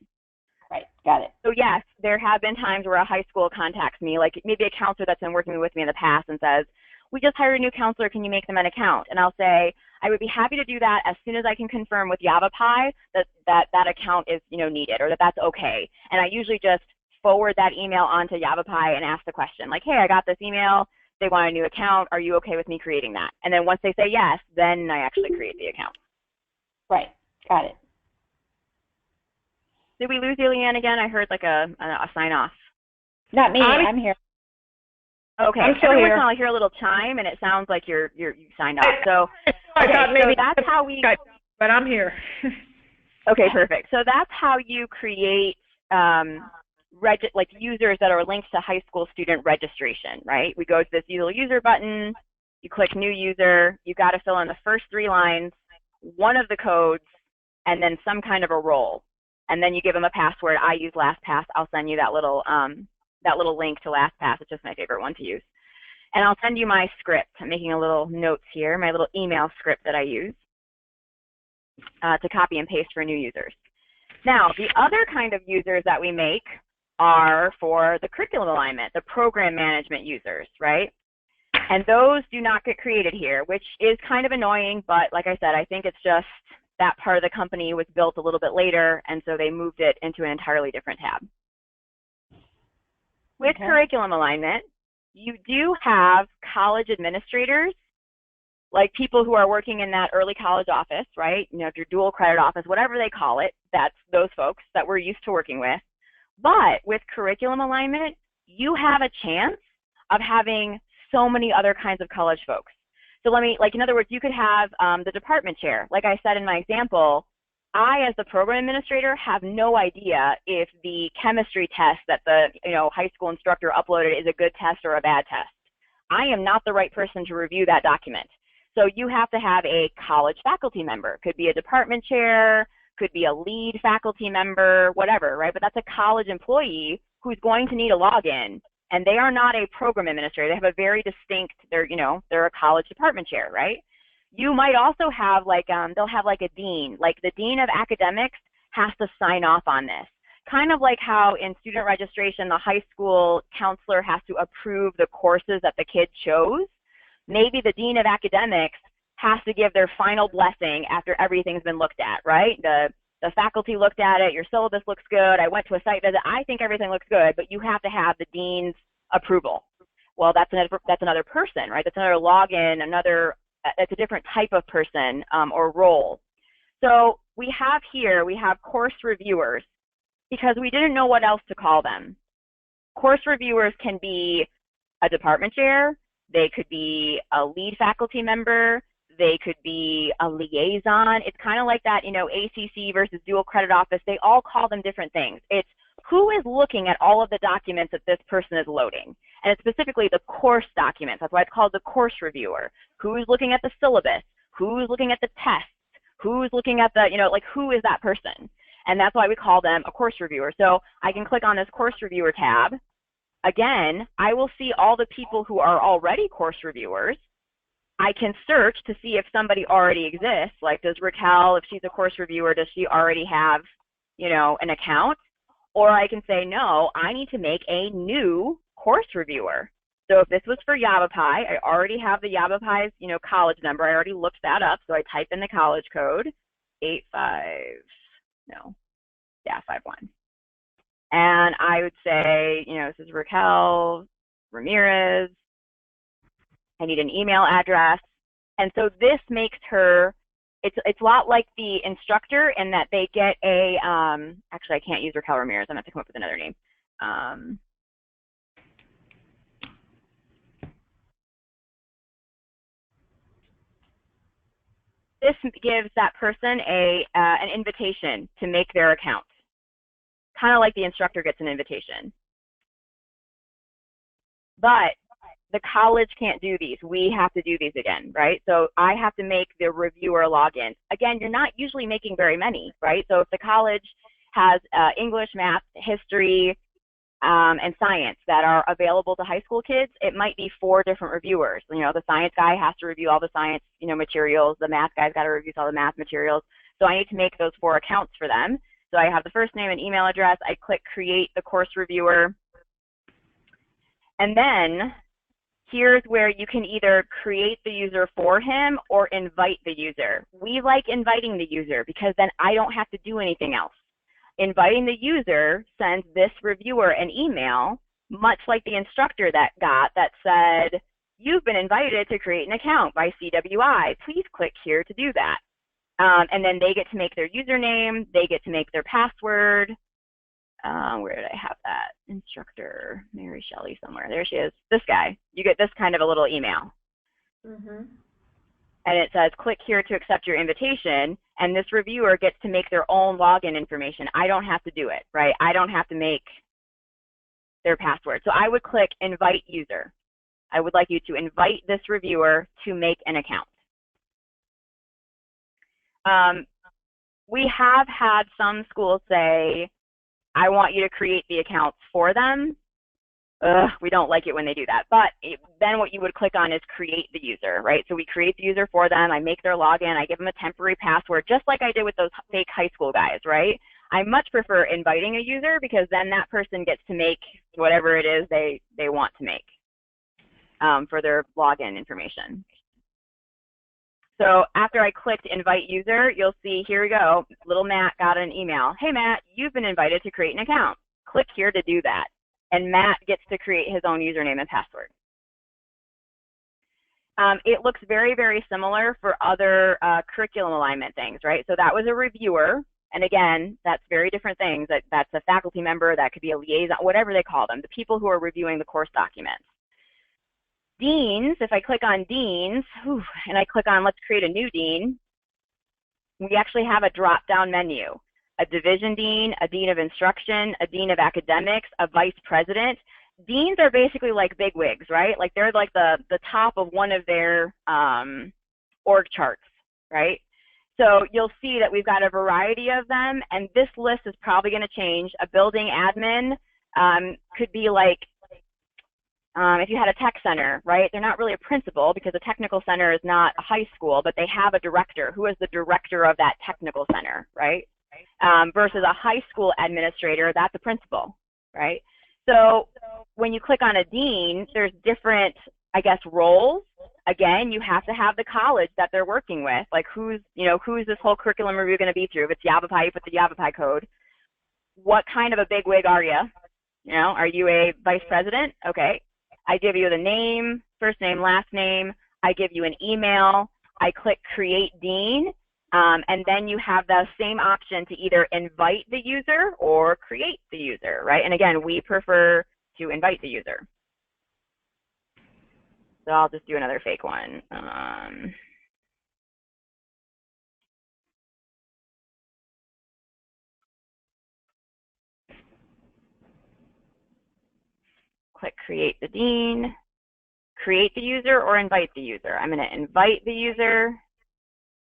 Right, got it. So yes, there have been times where a high school contacts me, like maybe a counselor that's been working with me in the past and says, we just hired a new counselor, can you make them an account? And I'll say, I would be happy to do that as soon as I can confirm with Yavapai that account is needed, or that that's okay. And I usually just forward that email onto Yavapai and ask the question, like, hey, I got this email, they want a new account, are you okay with me creating that? And then once they say yes, then I actually create the account. Right, got it. Did we lose you, Leanne, again? I heard like a sign off. Not me, I'm here. Okay, I'm still every once here. in a while I hear a little chime, and it sounds like you signed off. So, I thought so maybe that's how we. But I'm here. Okay, perfect. So that's how you create like users that are linked to high school student registration, right? We go to this little user button, you click new user, you got to fill in the first 3 lines, one of the codes, and then some kind of a role, and then you give them a password. I use LastPass. I'll send you that little link to LastPass. It's just my favorite one to use. And I'll send you my script. I'm making a little notes here, my little email script that I use to copy and paste for new users. Now, the other kind of users that we make are for the curriculum alignment, the program management users, right? And those do not get created here, which is kind of annoying, but like I said, I think it's just that part of the company was built a little bit later, and so they moved it into an entirely different tab. With curriculum alignment, you do have college administrators, like people who are working in that early college office, right? If you're dual credit office, whatever they call it, that's those folks that we're used to working with. But with curriculum alignment, you have a chance of having so many other kinds of college folks. So in other words, you could have the department chair. Like I said in my example, I, as the program administrator, have no idea if the chemistry test that the high school instructor uploaded is a good test or a bad test. I am not the right person to review that document. So you have to have a college faculty member. Could be a department chair, could be a lead faculty member, whatever, right? But that's a college employee who's going to need a login, and they are not a program administrator. They have a very distinct, they're a college department chair, right? You might also have they'll have a dean, like the dean of academics has to sign off on this. Kind of like how in student registration, the high school counselor has to approve the courses that the kid chose. Maybe the dean of academics has to give their final blessing after everything's been looked at, right? The faculty looked at it, your syllabus looks good, I went to a site visit, I think everything looks good, but you have to have the dean's approval. Well, that's another person, right? That's another login, it's a different type of person or role. So we have course reviewers, because we didn't know what else to call them. Course reviewers can be a department chair, they could be a lead faculty member, they could be a liaison. It's kind of like that, ACC versus dual credit office. They all call them different things. It's who is looking at all of the documents that this person is loading. And it's specifically the course documents. That's why it's called the course reviewer. Who's looking at the syllabus? Who's looking at the tests? Who's looking at the, who is that person? And that's why we call them a course reviewer. So I can click on this course reviewer tab. Again, I will see all the people who are already course reviewers. I can search to see if somebody already exists, like does Raquel, if she's a course reviewer, does she already have, an account? Or I can say, no, I need to make a new course reviewer. So if this was for Yavapai, I already have the Yavapai's, college number. I already looked that up, so I type in the college code, 51. And I would say, this is Raquel Ramirez. I need an email address. And so this makes her, it's a lot like the instructor in that they get a, actually I can't use Raquel Ramirez, I'm going to have to come up with another name. This gives that person an invitation to make their account, kind of like the instructor gets an invitation. But the college can't do these. We have to do these again, right? So I have to make the reviewer login. Again, you're not usually making very many, right? So if the college has English, math, history, and science that are available to high school kids, it might be 4 different reviewers. You know, the science guy has to review all the science, you know, materials. The math guy's got to review all the math materials. So I need to make those 4 accounts for them. So I have the first name and email address. I click create the course reviewer. And then here's where you can either create the user for him or invite the user. We like inviting the user because then I don't have to do anything else. Inviting the user sends this reviewer an email, much like the instructor that got that said, you've been invited to create an account by CWI. Please click here to do that. And then they get to make their username. They get to make their password. Where did I have that? Instructor, Mary Shelley somewhere. There she is. This guy. You get this kind of a little email. Mm-hmm. And it says, click here to accept your invitation. And this reviewer gets to make their own login information. I don't have to do it, right? I don't have to make their password. So I would click invite user. I would like you to invite this reviewer to make an account. We have had some schools say, I want you to create the accounts for them. We don't like it when they do that. But then what you would click on is create the user, right? So we create the user for them. I make their login. I give them a temporary password, just like I did with those fake high school guys, right? I much prefer inviting a user because then that person gets to make whatever it is they want to make for their login information. So after I clicked invite user, you'll see, here we go, little Matt got an email. Hey, Matt, you've been invited to create an account. Click here to do that. And Matt gets to create his own username and password. It looks very, very similar for other curriculum alignment things, right? So that was a reviewer. And again, that's very different things. That's a faculty member, that could be a liaison, whatever they call them, the people who are reviewing the course documents. Deans, if I click on deans, and I click on let's create a new dean, we actually have a drop-down menu. A division dean, a dean of instruction, a dean of academics, a vice president. Deans are basically like bigwigs, right? Like they're like the top of one of their org charts, right? So you'll see that we've got a variety of them, and this list is probably going to change. A building admin could be like, if you had a tech center, right? They're not really a principal because a technical center is not a high school, but they have a director. Who is the director of that technical center, right? Versus a high school administrator, that's a principal, right? So when you click on a dean, there's different, I guess, roles. Again, you have to have the college that they're working with. Like who's this whole curriculum review going to be through? If it's Yavapai, you put the Yavapai code. What kind of a bigwig are you? You know, are you a vice president? Okay. I give you the name, first name, last name. I give you an email. I click create dean. And then you have the same option to either invite the user or create the user, right? And again, we prefer to invite the user. So I'll just do another fake one. Click create the dean, create the user or invite the user. I'm going to invite the user.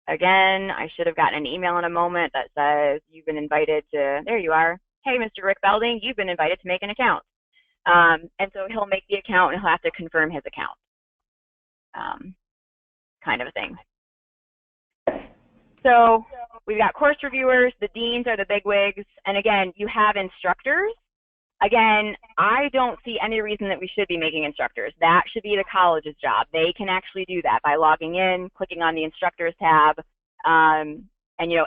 Again, I should have gotten an email in a moment that says you've been invited to, there you are. Hey, Mr. Rick Belding, you've been invited to make an account. And so he'll make the account and he'll have to confirm his account. Kind of a thing. So we've got course reviewers, the deans are the bigwigs, and again, you have instructors. Again, I don't see any reason that we should be making instructors. That should be the college's job. They can actually do that by logging in, clicking on the instructors tab, and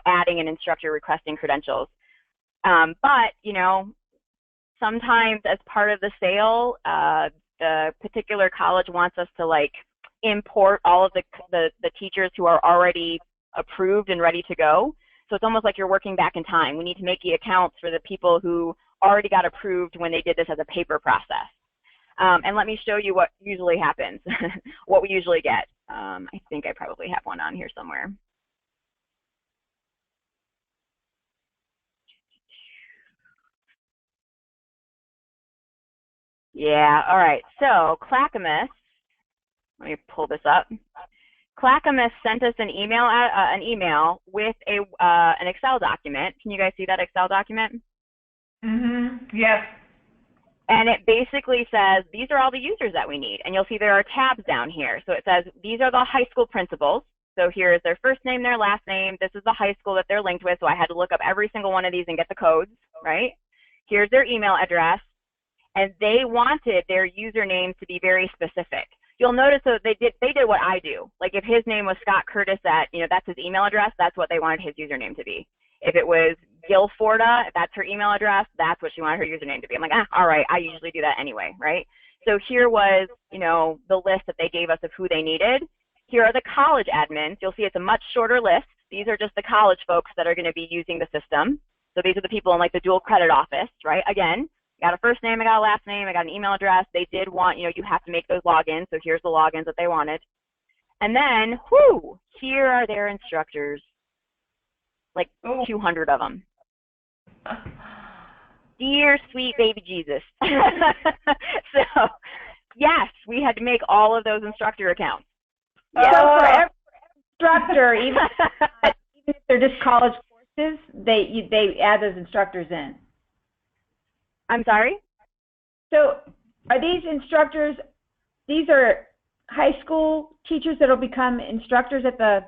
adding an instructor requesting credentials. But sometimes as part of the sale, the particular college wants us to like import all of the teachers who are already approved and ready to go. So it's almost like you're working back in time. We need to make the accounts for the people who already got approved when they did this as a paper process. And let me show you what usually happens, what we usually get. I think I probably have one on here somewhere. Yeah, all right. So Clackamas, let me pull this up. Clackamas sent us an email with an Excel document. Can you guys see that Excel document? Yes. And it basically says, these are all the users that we need. And you'll see there are tabs down here. So it says, these are the high school principals. So here is their first name, their last name. This is the high school that they're linked with. So I had to look up every single one of these and get the codes, right? Here's their email address. And they wanted their usernames to be very specific. You'll notice that they did what I do. Like if his name was Scott Curtis at, that's his email address, that's what they wanted his username to be. If it was Gil Forda, if that's her email address, that's what she wanted her username to be. I'm like, all right, I usually do that anyway, right? So here was, the list that they gave us of who they needed. Here are the college admins. You'll see it's a much shorter list. These are just the college folks that are going to be using the system. So these are the people in like the dual credit office, right? Again, I got a first name, I got a last name, I got an email address. They did want, you have to make those logins. So here's the logins that they wanted. And then, here are their instructors. Like 200 of them. Dear sweet baby Jesus. So, yes, we had to make all of those instructor accounts. Yeah. So for every instructor, even if they're just college courses, they add those instructors in. I'm sorry? So are these instructors, these are high school teachers that will become instructors at the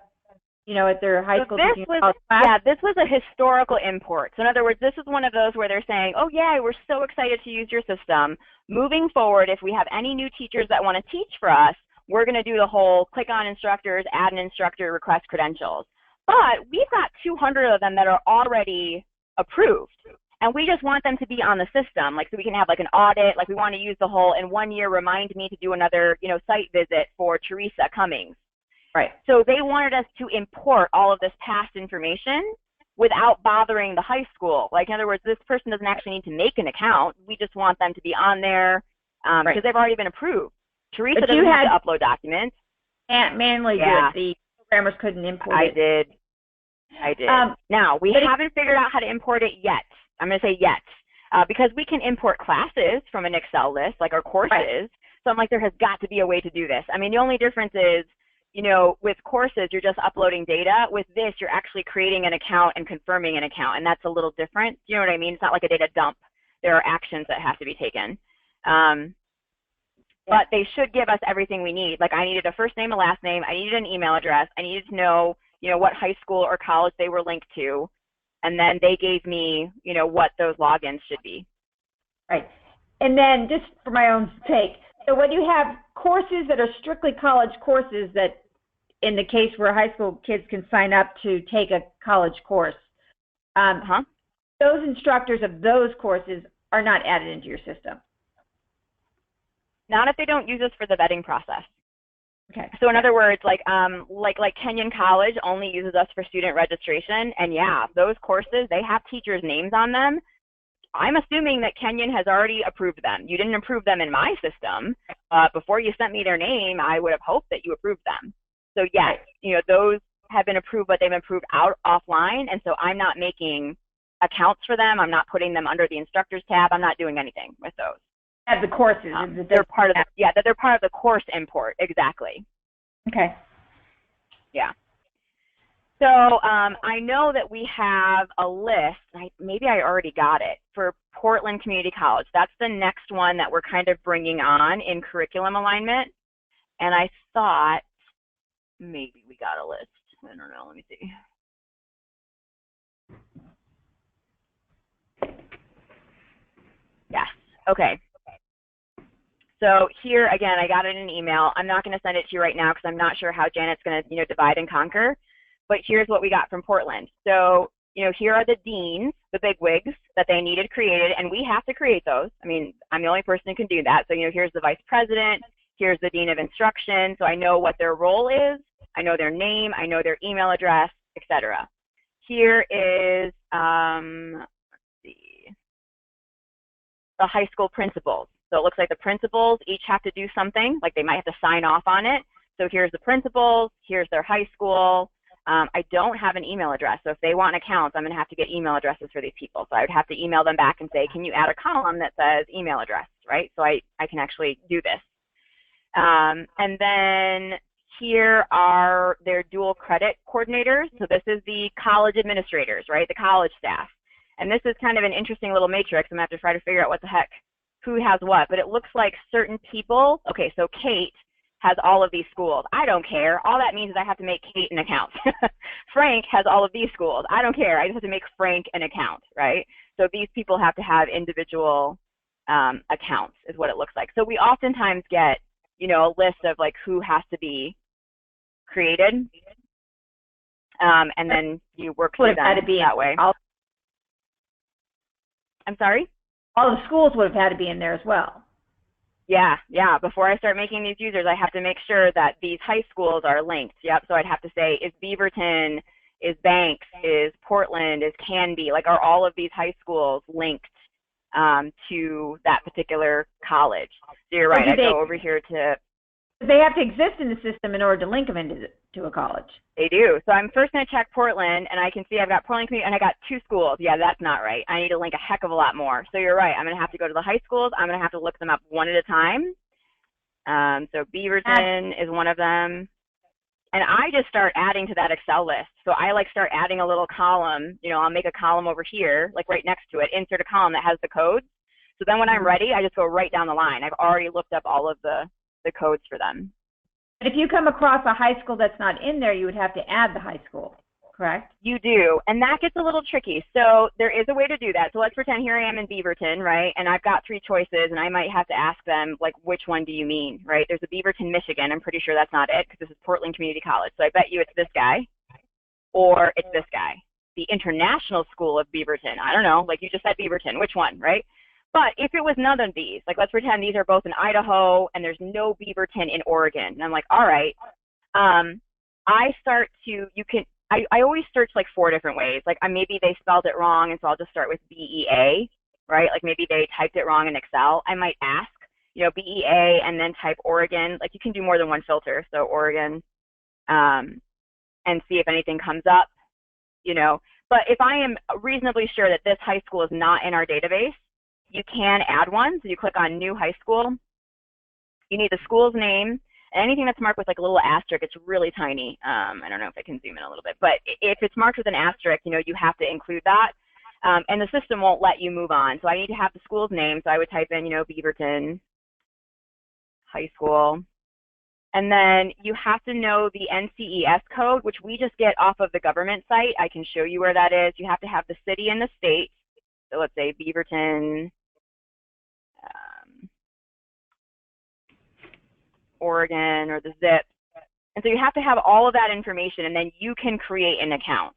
at their high school teaching college class? Yeah, this was a historical import. So in other words, this is one of those where they're saying, oh yeah, we're so excited to use your system. Moving forward, if we have any new teachers that want to teach for us, we're going to do the whole click on instructors, add an instructor, request credentials. But we've got 200 of them that are already approved. And we just want them to be on the system, like so we can have like an audit, like we want to use the whole, in 1 year, remind me to do another, site visit for Teresa Cummings. Right. So they wanted us to import all of this past information without bothering the high school. Like, in other words, this person doesn't actually need to make an account. We just want them to be on there because they've already been approved. Teresa doesn't have to upload documents. Manually do it. The programmers couldn't import it. I did. Now, we haven't figured out how to import it yet. I'm going to say yet. Because we can import classes from an Excel list, like our courses. Right. So I'm like, there has got to be a way to do this. I mean, the only difference is, with courses, you're just uploading data. With this, you're actually creating an account and confirming an account, and that's a little different. You know what I mean? It's not like a data dump. There are actions that have to be taken. But they should give us everything we need. Like I needed a first name, a last name. I needed an email address. I needed to know, what high school or college they were linked to. And then they gave me, what those logins should be. Right. And then just for my own sake, so when you have courses that are strictly college courses that, in the case where high school kids can sign up to take a college course, those instructors of those courses are not added into your system. Not if they don't use us for the vetting process. Okay. So in other words, like Kenyon College only uses us for student registration, and yeah, those courses, they have teachers' names on them. I'm assuming that Kenyon has already approved them. You didn't approve them in my system. Before you sent me their name, I would have hoped that you approved them. So yes, those have been approved, but they've been approved offline, and so I'm not making accounts for them. I'm not putting them under the instructors tab. I'm not doing anything with those. Have the courses. They're part of they're part of the course import. Exactly. Okay. Yeah. So I know that we have a list. Maybe I already got it for Portland Community College. That's the next one that we're kind of bringing on in curriculum alignment. And I thought maybe we got a list. I don't know. Let me see. Yes. Okay. So here, again, I got it in an email. I'm not going to send it to you right now because I'm not sure how Janet's going to, divide and conquer. But here's what we got from Portland. So, here are the deans, the bigwigs that they needed created, and we have to create those. I mean, I'm the only person who can do that. So, here's the vice president, here's the dean of instruction. So I know what their role is, I know their name, I know their email address, etc. Here is, let's see. the high school principals. So it looks like the principals each have to do something, like they might have to sign off on it. So here's the principals, here's their high school. I don't have an email address, so if they want accounts, I'm going to have to get email addresses for these people. So I would have to email them back and say, can you add a column that says email address, right? So I can actually do this. And then here are their dual credit coordinators. So this is the college administrators, right, the college staff. And this is kind of an interesting little matrix. I'm going to have to try to figure out what the heck, who has what. But it looks like certain people, okay, so Kate has all of these schools. I don't care. All that means is I have to make Kate an account. Frank has all of these schools. I don't care. I just have to make Frank an account, right? So these people have to have individual accounts is what it looks like. So we oftentimes get, you know, a list of like who has to be created, and then you work through them that way. I'm sorry? All the schools would have had to be in there as well. Yeah. Before I start making these users, I have to make sure that these high schools are linked. Yep. So I'd have to say, is Beaverton, is Banks, is Portland, is Canby, like are all of these high schools linked to that particular college? So you're right. I go over here to. They have to exist in the system in order to link them into a college. They do. So I'm first going to check Portland, and I can see I've got Portland Community, and I got 2 schools. Yeah, that's not right. I need to link a heck of a lot more. So you're right. I'm going to have to go to the high schools. I'm going to have to look them up one at a time. So Beaverton is one of them. And I just start adding to that Excel list. So I like start adding a little column. You know, I'll make a column over here, like right next to it, insert a column that has the codes. So then when I'm ready, I just go right down the line. I've already looked up all of the codes for them. But if you come across a high school that's not in there, you would have to add the high school, correct? You do, and that gets a little tricky. So there is a way to do that. So let's pretend here I am in Beaverton, right? And I've got 3 choices, and I might have to ask them, like, which one do you mean, right? There's a Beaverton, Michigan. I'm pretty sure that's not it because this is Portland Community College. So I bet you it's this guy or it's this guy. The International School of Beaverton. I don't know, like you just said Beaverton. Which one, right? But if it was none of these, like let's pretend these are both in Idaho and there's no Beaverton in Oregon. And I'm like, all right, I start to, I always search like 4 different ways. Like maybe they spelled it wrong, and so I'll just start with BEA, right? Like maybe they typed it wrong in Excel. I might ask, you know, BEA and then type Oregon. Like you can do more than one filter. So Oregon, and see if anything comes up, you know. But if I am reasonably sure that this high school is not in our database, you can add one. So you click on New High School. You need the school's name. And anything that's marked with like a little asterisk, it's really tiny. I don't know if I can zoom in a little bit. But if it's marked with an asterisk, you know, you have to include that. And the system won't let you move on. So I need to have the school's name. So I would type in, you know, Beaverton High School. And then you have to know the NCES code, which we just get off of the government site. I can show you where that is. You have to have the city and the state. So let's say Beaverton, Oregon, or the zip. And so you have to have all of that information, and then you can create an account.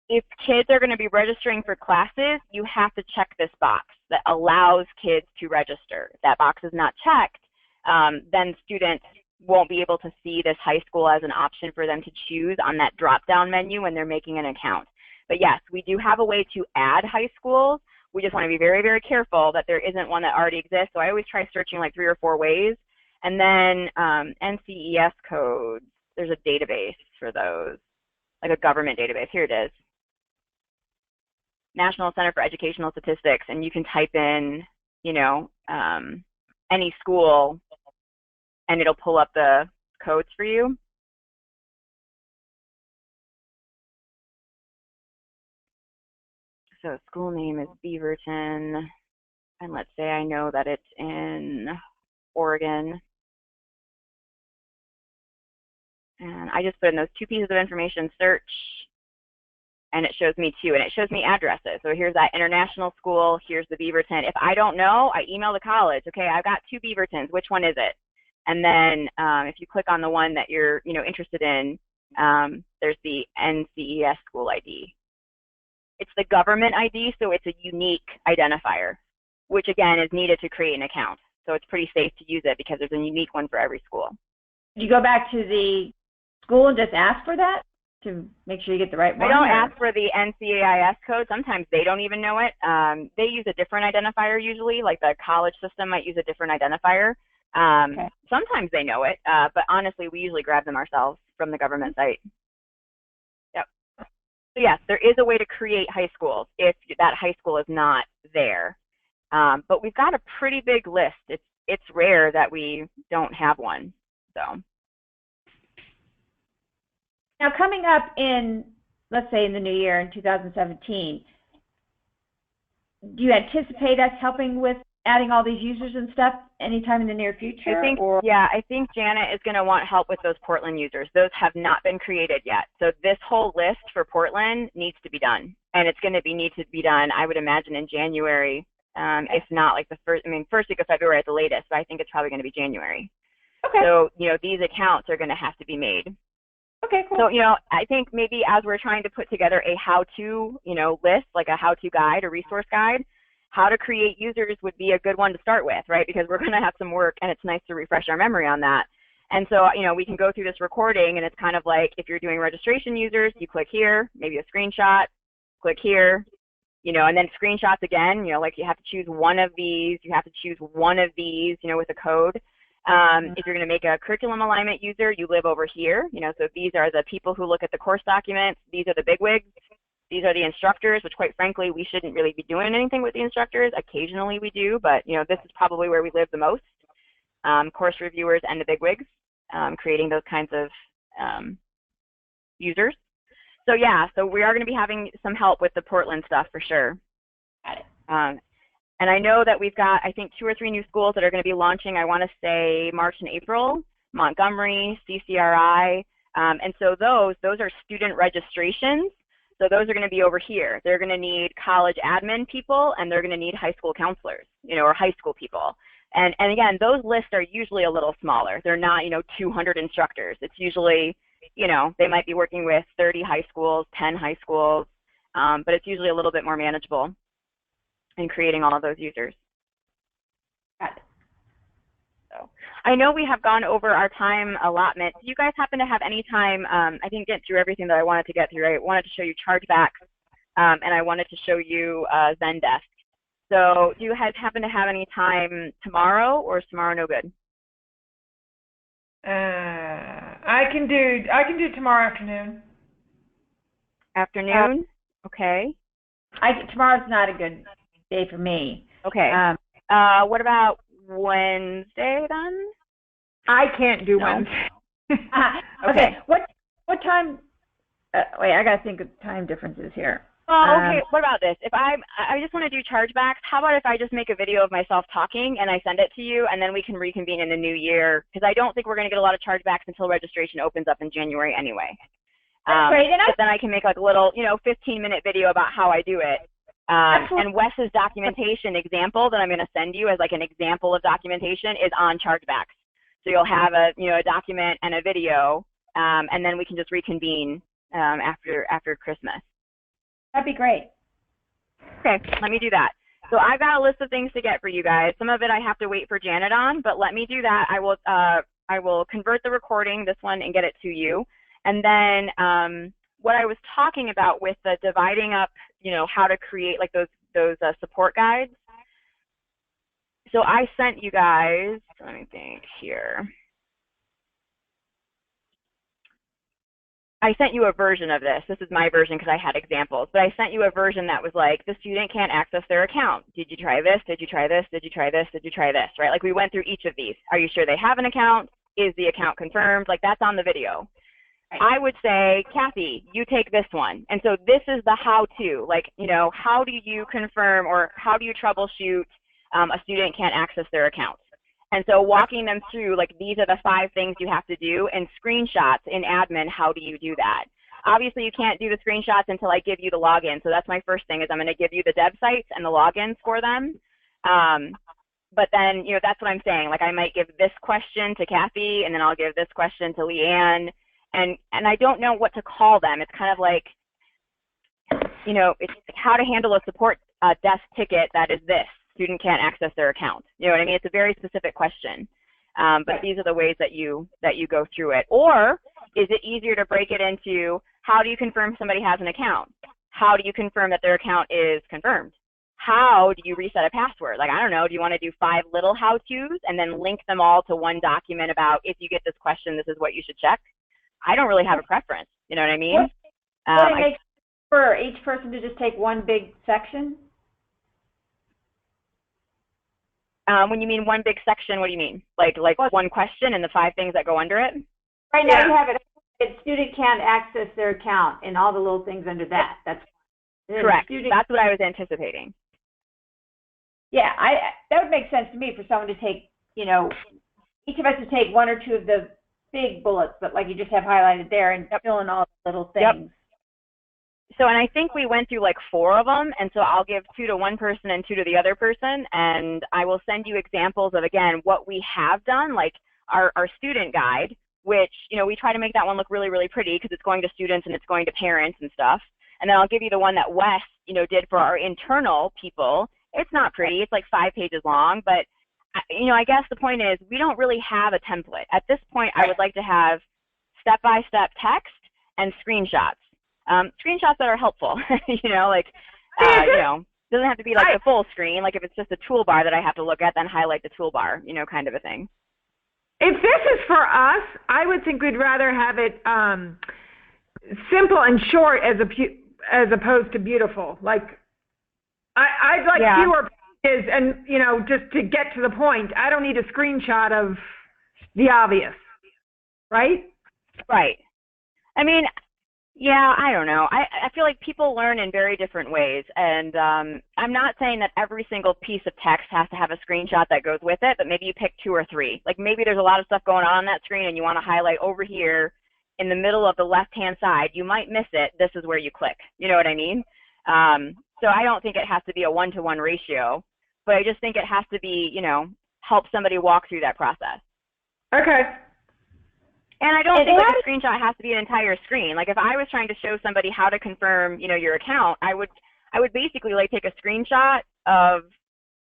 If kids are going to be registering for classes, you have to check this box that allows kids to register. If that box is not checked, then students won't be able to see this high school as an option for them to choose on that drop-down menu when they're making an account. But yes, we do have a way to add high schools. We just want to be very, very careful that there isn't one that already exists. So I always try searching like 3 or 4 ways. And then NCES codes, there's a database for those, like a government database. Here it is. National Center for Educational Statistics. And you can type in, you know, any school, and it'll pull up the codes for you. So school name is Beaverton, and let's say I know that it's in Oregon. And I just put in those 2 pieces of information, search, and it shows me 2, and it shows me addresses. So here's that international school, here's the Beaverton. If I don't know, I email the college. Okay, I've got 2 Beavertons, which one is it? And then if you click on the one that you're, you know, interested in, there's the NCES school ID. It's the government ID, so it's a unique identifier, which again is needed to create an account. So it's pretty safe to use it because there's a unique one for every school. You go back to the school and just ask for that? to make sure you get the right I one? don't or- ask for the NCAIS code. Sometimes they don't even know it. They use a different identifier usually, like the college system might use a different identifier. Okay. Sometimes they know it, but honestly, we usually grab them ourselves from the government site. Yep. So yes, there is a way to create high schools if that high school is not there. But we've got a pretty big list. It's rare that we don't have one. So. Now, coming up in, let's say in the new year in 2017, do you anticipate us helping with adding all these users and stuff anytime in the near future? I think Janet is going to want help with those Portland users. Those have not been created yet. So this whole list for Portland needs to be done. And it's going to need to be done, I would imagine, in January, if not like first week of February at the latest, but I think it's probably going to be January. Okay. So, these accounts are going to have to be made. Okay, cool. So, I think maybe as we're trying to put together a how-to, list, like a how-to guide, a resource guide, how to create users would be a good one to start with, right? Because we're going to have some work, and it's nice to refresh our memory on that. And so, we can go through this recording, and it's kind of like if you're doing registration users, you click here, maybe a screenshot, click here, and then screenshots again, like you have to choose one of these, with a code. If you're going to make a curriculum alignment user, you live over here, so these are the people who look at the course documents. These are the bigwigs. These are the instructors, which quite frankly, we shouldn't really be doing anything with the instructors. Occasionally we do, but this is probably where we live the most. Course reviewers and the bigwigs, creating those kinds of users. So yeah, so we are going to be having some help with the Portland stuff for sure. Got it. And I know that we've got, I think, 2 or 3 new schools that are going to be launching, I want to say March and April, Montgomery, CCRI. And so those are student registrations. So those are going to be over here. They're going to need college admin people, and they're going to need high school counselors, or high school people. And again, those lists are usually a little smaller. They're not, 200 instructors. It's usually, they might be working with 30 high schools, 10 high schools, but it's usually a little bit more manageable in creating all of those users. Got it. So I know we have gone over our time allotment. Do you guys happen to have any time? I didn't get through everything that I wanted to get through. I wanted to show you chargebacks, and I wanted to show you Zendesk. So do you guys happen to have any time tomorrow, or is tomorrow no good? I can do tomorrow afternoon. Afternoon? Okay. Tomorrow's not a good day for me. Okay. What about Wednesday then? I can't do No. Wednesday. Okay. What time? Wait, I gotta think of time differences here. Oh, okay. What about this? If I just want to do chargebacks, how about if I just make a video of myself talking and I send it to you, and then we can reconvene in the new year? Because I don't think we're going to get a lot of chargebacks until registration opens up in January anyway. That's great. But then I can make like a little, 15-minute video about how I do it. And Wes's documentation example that I'm going to send you as like an example of documentation is on chargebacks. So you'll have a document and a video, and then we can just reconvene after Christmas. That'd be great. Okay, let me do that. So I've got a list of things to get for you guys. Some of it I have to wait for Janet on, but let me do that. I will convert the recording, this one, and get it to you. And then what I was talking about with the dividing up, how to create like those support guides. So I sent you guys, let me think here. I sent you a version of this. This is my version because I had examples, but I sent you a version that was like, the student can't access their account. Did you try this? Did you try this? Did you try this? Did you try this? Right? Like we went through each of these. Are you sure they have an account? Is the account confirmed? Like that's on the video. I would say, Kathy, you take this one. And so this is the how-to, like, how do you confirm or how do you troubleshoot a student can't access their account? And so walking them through, like, these are the 5 things you have to do, and screenshots in admin, how do you do that? Obviously, you can't do the screenshots until I give you the login. So that's my first thing is I'm going to give you the dev sites and the logins for them. But then, that's what I'm saying. Like, I might give this question to Kathy, and then I'll give this question to Leanne. And I don't know what to call them. It's kind of like, it's how to handle a support desk ticket that is this. Student can't access their account. You know what I mean? It's a very specific question. But these are the ways that you go through it. Or Is it easier to break it into how do you confirm somebody has an account? How do you confirm that their account is confirmed? How do you reset a password? Like, I don't know, do you want to do 5 little how-tos and then link them all to one document about if you get this question, this is what you should check? I don't really have a preference. You know what I mean? Would it make sense for each person to just take one big section? When you mean one big section, what do you mean? Like one question and the 5 things that go under it? Right now you have it. Student can't access their account and all the little things under that. That's correct. That's what I was anticipating. Yeah, that would make sense to me for someone to take, you know, each of us to take 1 or 2 of the big bullets, but like you just have highlighted there and fill in all the little things. Yep. So, and I think we went through like 4 of them, and so I'll give 2 to one person and 2 to the other person, and I will send you examples of, again, what we have done, like our student guide, which, you know, we try to make that one look really, really pretty because it's going to students and it's going to parents and stuff. And then I'll give you the one that Wes, you know, did for our internal people. It's not pretty. It's like 5 pages long, but, you know, I guess the point is we don't really have a template. At this point, I would like to have step-by-step text and screenshots. Screenshots that are helpful, you know, like, you know, it doesn't have to be like the full screen. Like if it's just a toolbar that I have to look at, then highlight the toolbar, you know, kind of a thing. If this is for us, I would think we'd rather have it simple and short as opposed to beautiful. Like, I'd like fewer pages and, you know, just to get to the point. I don't need a screenshot of the obvious, right? Right. I mean, yeah, I don't know. I feel like people learn in very different ways, and I'm not saying that every single piece of text has to have a screenshot that goes with it, but maybe you pick 2 or 3. Like maybe there's a lot of stuff going on that screen and you want to highlight over here in the middle of the left-hand side. You might miss it. This is where you click. You know what I mean? So I don't think it has to be a 1-to-1 ratio, but I just think it has to be, you know, help somebody walk through that process. Okay. And I don't think like a screenshot has to be an entire screen. Like if I was trying to show somebody how to confirm, you know, your account, I would basically like take a screenshot of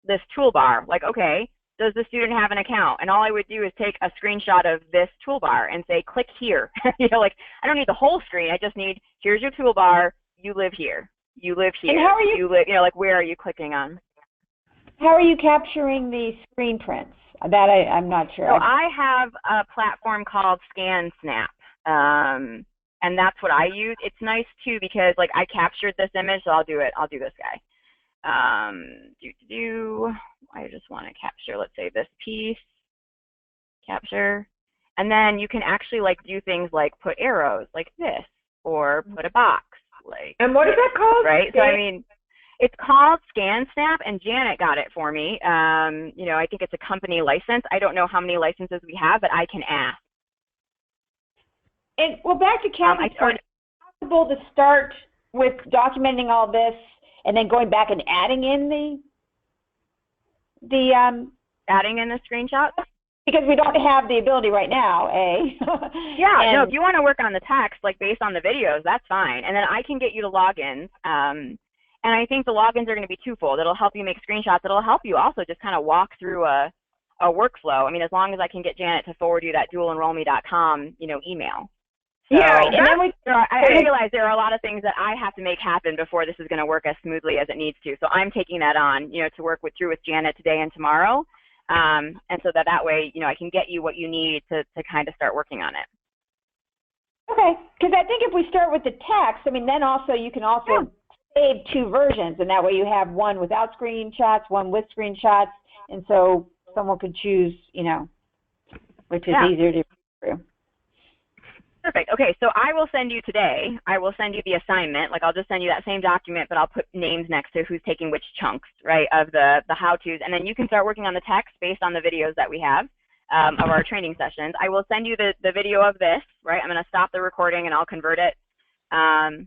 this toolbar. Like, okay, does the student have an account? And all I would do is take a screenshot of this toolbar and say, click here. You know, like I don't need the whole screen. I just need, here's your toolbar. You live here. You live here. And how are you live, you know, like where are you clicking on? How are you capturing the screen prints? That I'm not sure. So I have a platform called ScanSnap, and that's what I use. It's nice too because like I captured this image, so I'll do it. I'll do this guy. I just want to capture, let's say this piece, capture, and then you can actually like do things like put arrows like this, or put a box like. And what is that called? Right. So I mean. It's called ScanSnap, and Janet got it for me. You know, I think it's a company license. I don't know how many licenses we have, but I can ask. And well, back to Kathy, is it possible to start with documenting all this and then going back and adding in adding in the screenshots? Because we don't have the ability right now, Yeah, no, if you want to work on the text, like based on the videos, that's fine. And then I can get you the logins. And I think the logins are going to be twofold. It'll help you make screenshots. It'll help you also just kind of walk through a workflow. I mean, as long as I can get Janet to forward you that dualenrollme.com, you know, email. So, yeah, and then I realize there are a lot of things that I have to make happen before this is going to work as smoothly as it needs to. So I'm taking that on, you know, to work through with Janet today and tomorrow. And so that way, you know, I can get you what you need to kind of start working on it. Okay, because I think if we start with the text, I mean, then also you can also save 2 versions, and that way you have one without screenshots, one with screenshots, and so someone could choose, you know, which is easier to read through. Perfect. Okay, so I will send you today, I will send you the assignment. Like I'll just send you that same document, but I'll put names next to who's taking which chunks, right, of the how-tos, and then you can start working on the text based on the videos that we have of our training sessions. I will send you the video of this, right? I'm going to stop the recording and I'll convert it.